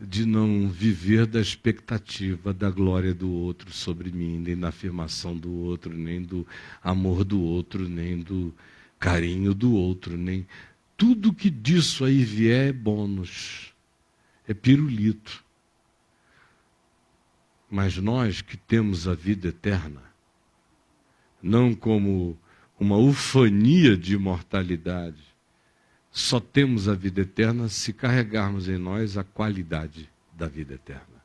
de não viver da expectativa da glória do outro sobre mim, nem da afirmação do outro, nem do amor do outro, nem do carinho do outro, nem tudo que disso aí vier é bônus, é pirulito. Mas nós que temos a vida eterna, não como uma ufania de imortalidade, só temos a vida eterna se carregarmos em nós a qualidade da vida eterna.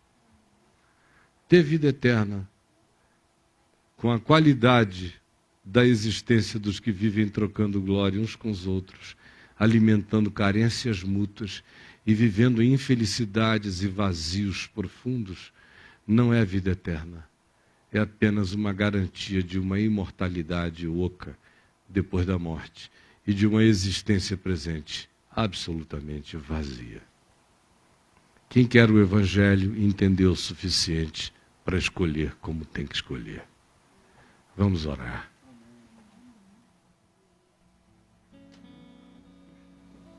Ter vida eterna com a qualidade da existência dos que vivem trocando glória uns com os outros, alimentando carências mútuas e vivendo em infelicidades e vazios profundos, não é vida eterna. É apenas uma garantia de uma imortalidade oca depois da morte e de uma existência presente absolutamente vazia. Quem quer o Evangelho entendeu o suficiente para escolher como tem que escolher. Vamos orar.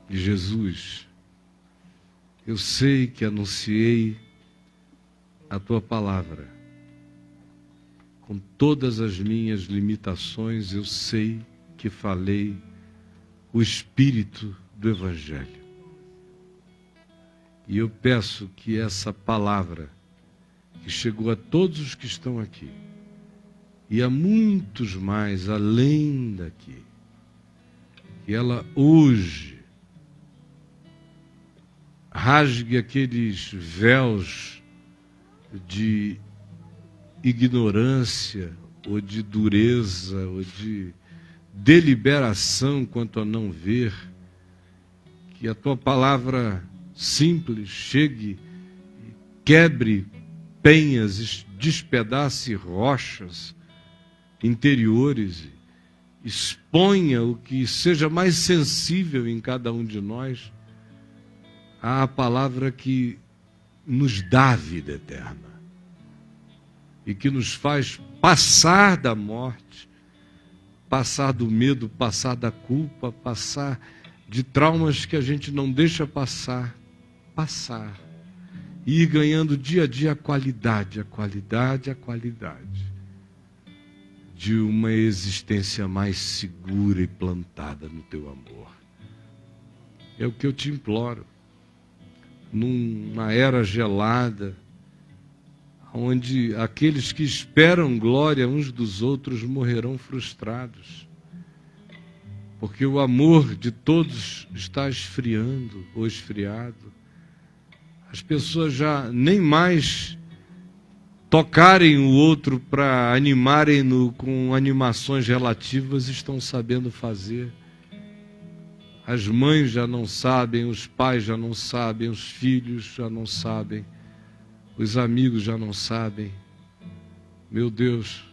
Jesus, eu sei que anunciei a Tua palavra. Com todas as minhas limitações, eu sei que falei o espírito do Evangelho. E eu peço que essa palavra, que chegou a todos os que estão aqui, e a muitos mais além daqui, que ela hoje rasgue aqueles véus de ignorância, ou de dureza, ou de deliberação quanto a não ver, que a Tua palavra simples chegue e quebre penhas, despedace rochas interiores, exponha o que seja mais sensível em cada um de nós à palavra que nos dá a vida eterna e que nos faz passar da morte, passar do medo, passar da culpa, passar de traumas que a gente não deixa passar, e ir ganhando dia a dia a qualidade de uma existência mais segura e plantada no Teu amor. É o que eu te imploro. Numa era gelada, onde aqueles que esperam glória uns dos outros morrerão frustrados, porque o amor de todos está esfriando ou esfriado. As pessoas já nem mais tocarem o outro para animarem-no com animações relativas estão sabendo fazer. As mães já não sabem, os pais já não sabem, os filhos já não sabem, os amigos já não sabem. Meu Deus,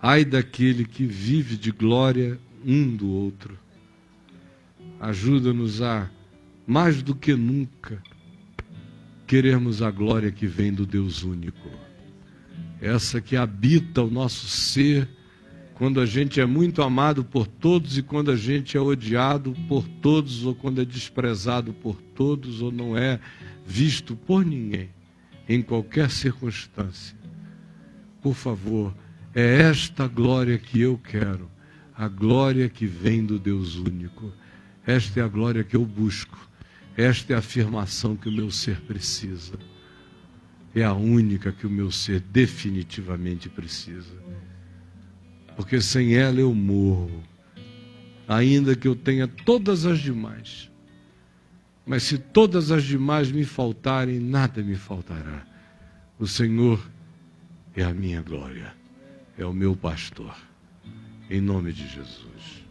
ai daquele que vive de glória um do outro. Ajuda-nos a, mais do que nunca, querermos a glória que vem do Deus único. Essa que habita o nosso ser, quando a gente é muito amado por todos e quando a gente é odiado por todos, ou quando é desprezado por todos, ou não é visto por ninguém, em qualquer circunstância. Por favor, é esta glória que eu quero, a glória que vem do Deus único. Esta é a glória que eu busco, esta é a afirmação que o meu ser precisa. É a única que o meu ser definitivamente precisa. Porque sem ela eu morro, ainda que eu tenha todas as demais. Mas se todas as demais me faltarem, nada me faltará. O Senhor é a minha glória, é o meu pastor, em nome de Jesus.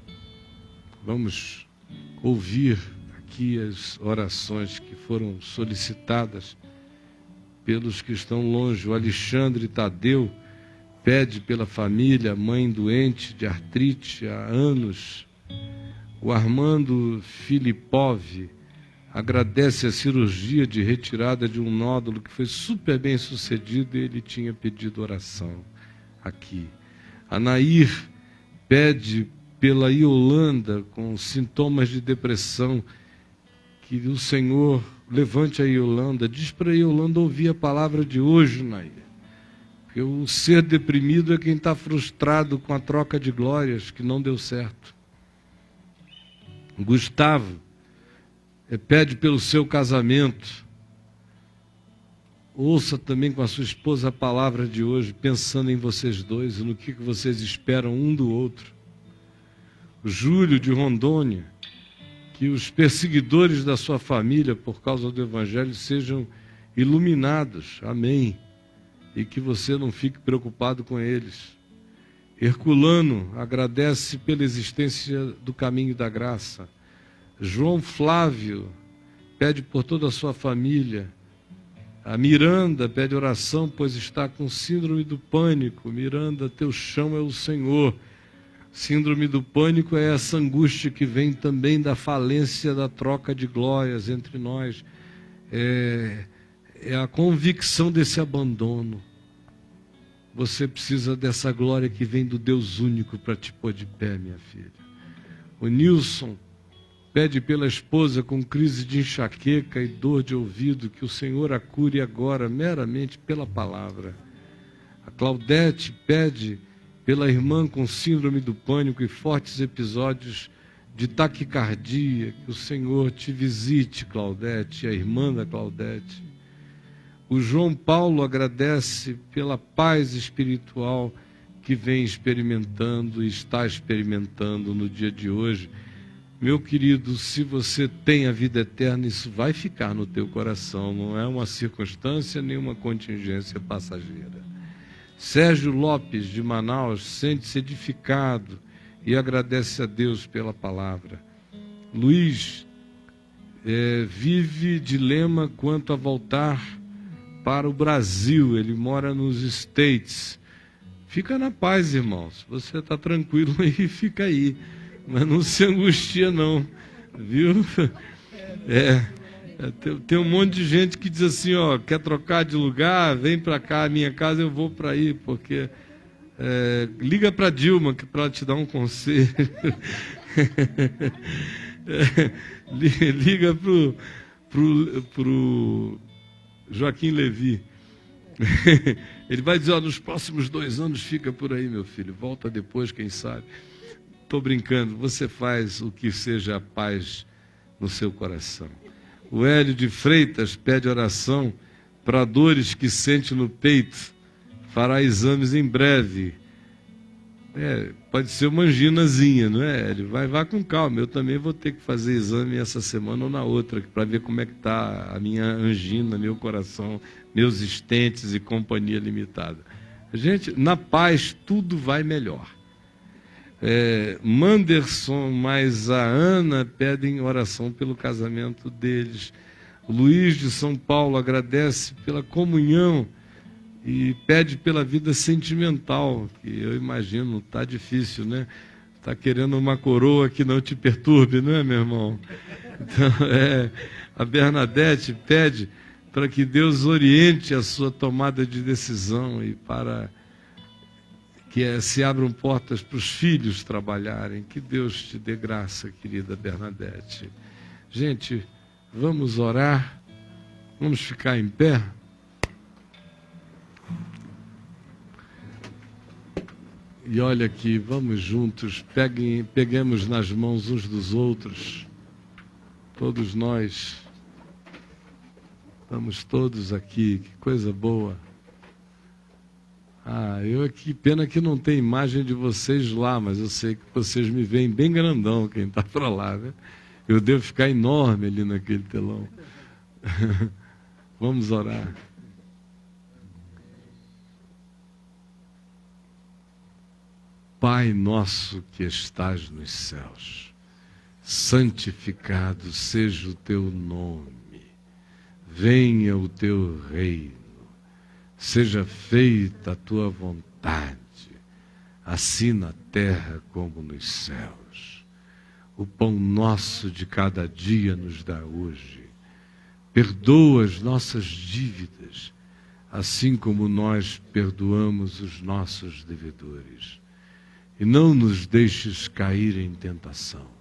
Vamos ouvir aqui as orações que foram solicitadas pelos que estão longe. O Alexandre Tadeu pede pela família, mãe doente de artrite há anos. O Armando Filipov agradece a cirurgia de retirada de um nódulo que foi super bem sucedido e ele tinha pedido oração aqui. A Nair pede pela Iolanda com sintomas de depressão, que o Senhor levante a Iolanda. Diz para a Iolanda ouvir a palavra de hoje, Nair. Porque o ser deprimido é quem está frustrado com a troca de glórias, que não deu certo. Gustavo pede pelo seu casamento. Ouça também com a sua esposa a palavra de hoje, pensando em vocês dois e no que vocês esperam um do outro. Júlio de Rondônia, que os perseguidores da sua família por causa do Evangelho sejam iluminados, amém, e que você não fique preocupado com eles. Herculano agradece pela existência do caminho da graça. João Flávio pede por toda a sua família. A Miranda pede oração, pois está com síndrome do pânico. Miranda, teu chão é o Senhor. Síndrome do pânico é essa angústia que vem também da falência da troca de glórias entre nós. É a convicção desse abandono. Você precisa dessa glória que vem do Deus único para te pôr de pé, minha filha. O Nilson pede pela esposa com crise de enxaqueca e dor de ouvido, que o Senhor a cure agora, meramente pela palavra. A Claudete pede pela irmã com síndrome do pânico e fortes episódios de taquicardia, que o Senhor te visite, Claudete, a irmã da Claudete. O João Paulo agradece pela paz espiritual que vem experimentando e está experimentando no dia de hoje. Meu querido, se você tem a vida eterna, isso vai ficar no teu coração, não é uma circunstância nem uma contingência passageira. Sérgio Lopes, de Manaus, sente-se edificado e agradece a Deus pela palavra. Luiz vive dilema quanto a voltar para o Brasil, ele mora nos States. Fica na paz, irmãos, você está tranquilo aí, fica aí. Mas não se angustia não, viu? Tem um monte de gente que diz assim, ó, quer trocar de lugar, vem para cá, a minha casa eu vou para aí, porque liga para Dilma que para ela te dar um conselho. Liga pro Joaquim Levy. Ele vai dizer, ó, nos próximos 2 anos fica por aí, meu filho, volta depois, quem sabe. Estou brincando, você faz o que seja a paz no seu coração. O Hélio de Freitas pede oração para dores que sente no peito. Fará exames em breve. Pode ser uma anginazinha, não é, Hélio? Vá com calma. Eu também vou ter que fazer exame essa semana ou na outra, para ver como é que está a minha angina, meu coração, meus estentes e companhia limitada. Gente, na paz tudo vai melhor. Manderson mais a Ana pedem oração pelo casamento deles. O Luiz de São Paulo agradece pela comunhão e pede pela vida sentimental, que eu imagino, está difícil, né? Está querendo uma coroa que não te perturbe, não é, meu irmão? Então, a Bernadette pede para que Deus oriente a sua tomada de decisão e para que se abram portas para os filhos trabalharem. Que Deus te dê graça, querida Bernadette. Gente, vamos orar, vamos ficar em pé. E olha aqui, vamos juntos, peguemos nas mãos uns dos outros, todos nós, estamos todos aqui, que coisa boa. Eu aqui, pena que não tem imagem de vocês lá, mas eu sei que vocês me veem bem grandão, quem está para lá, né? Eu devo ficar enorme ali naquele telão. Vamos orar. Pai nosso que estás nos céus, santificado seja o teu nome, venha o teu reino, seja feita a tua vontade, assim na terra como nos céus. O pão nosso de cada dia nos dá hoje. Perdoa as nossas dívidas, assim como nós perdoamos os nossos devedores. E não nos deixes cair em tentação,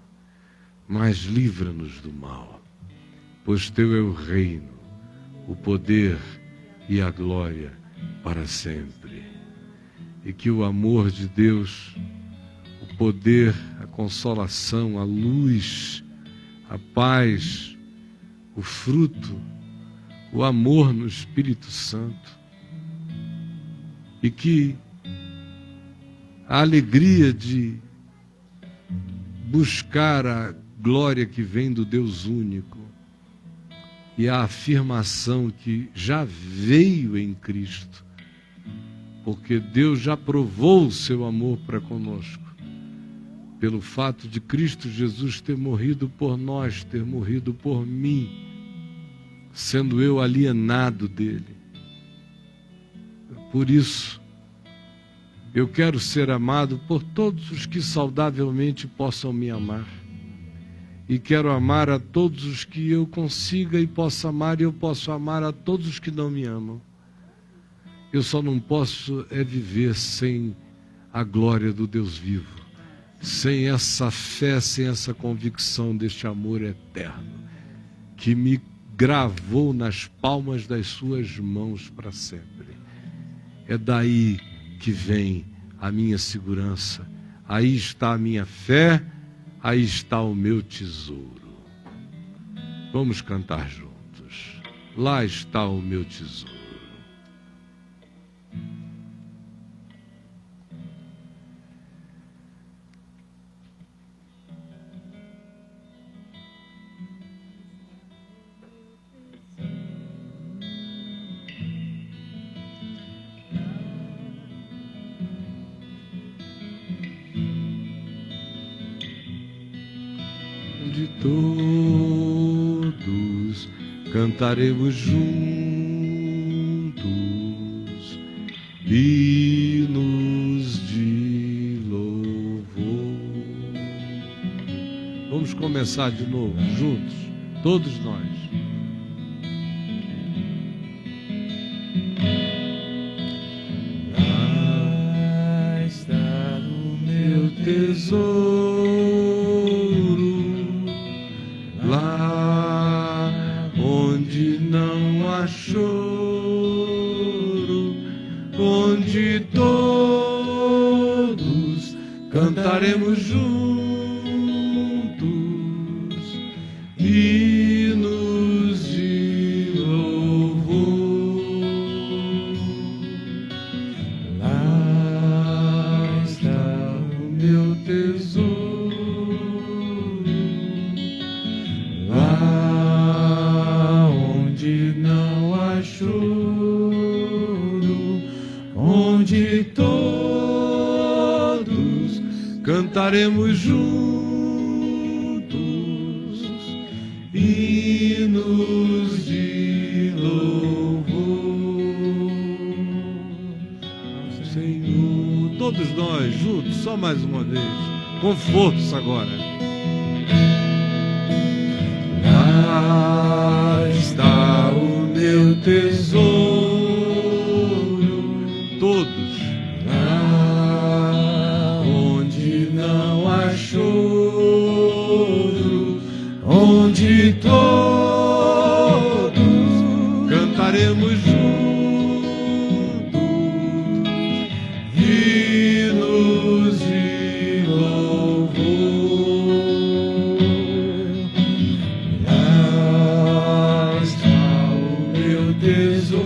mas livra-nos do mal, pois teu é o reino, o poder e a glória para sempre. E que o amor de Deus, o poder, a consolação, a luz, a paz, o fruto, o amor no Espírito Santo, e que a alegria de buscar a glória que vem do Deus único e a afirmação que já veio em Cristo, porque Deus já provou o seu amor para conosco, pelo fato de Cristo Jesus ter morrido por nós, ter morrido por mim, sendo eu alienado dele. Por isso, eu quero ser amado por todos os que saudavelmente possam me amar. E quero amar a todos os que eu consiga e possa amar, e eu posso amar a todos os que não me amam. Eu só não posso viver sem a glória do Deus vivo, sem essa fé, sem essa convicção deste amor eterno, que me gravou nas palmas das suas mãos para sempre. É daí que vem a minha segurança, aí está a minha fé, aí está o meu tesouro. Vamos cantar juntos. Lá está o meu tesouro. De todos cantaremos juntos hinos de louvor. Vamos começar de novo, juntos, todos nós. Lá está o meu tesouro, lá onde não há choro, onde todos cantaremos juntos hinos de louvor. Lá está o meu tesouro, lá onde não há choro, onde todos cantaremos juntos hinos de louvor. Senhor, todos nós juntos, só mais uma vez, com força agora. Lá está o meu tesouro, todos, lá onde não há choro, onde todos cantaremos juntos hinos de louvor. Tesouro,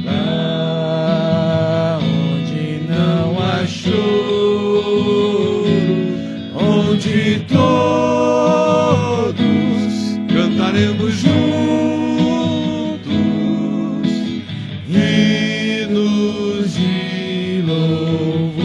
lá onde não há choro, onde todos cantaremos juntos hinos de louvor.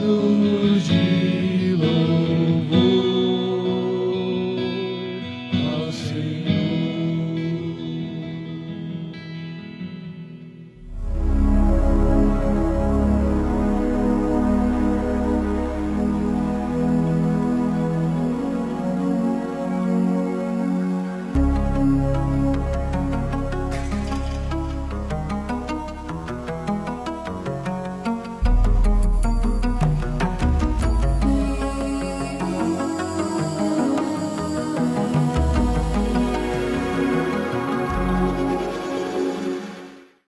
reinos de louvor ao Senhor.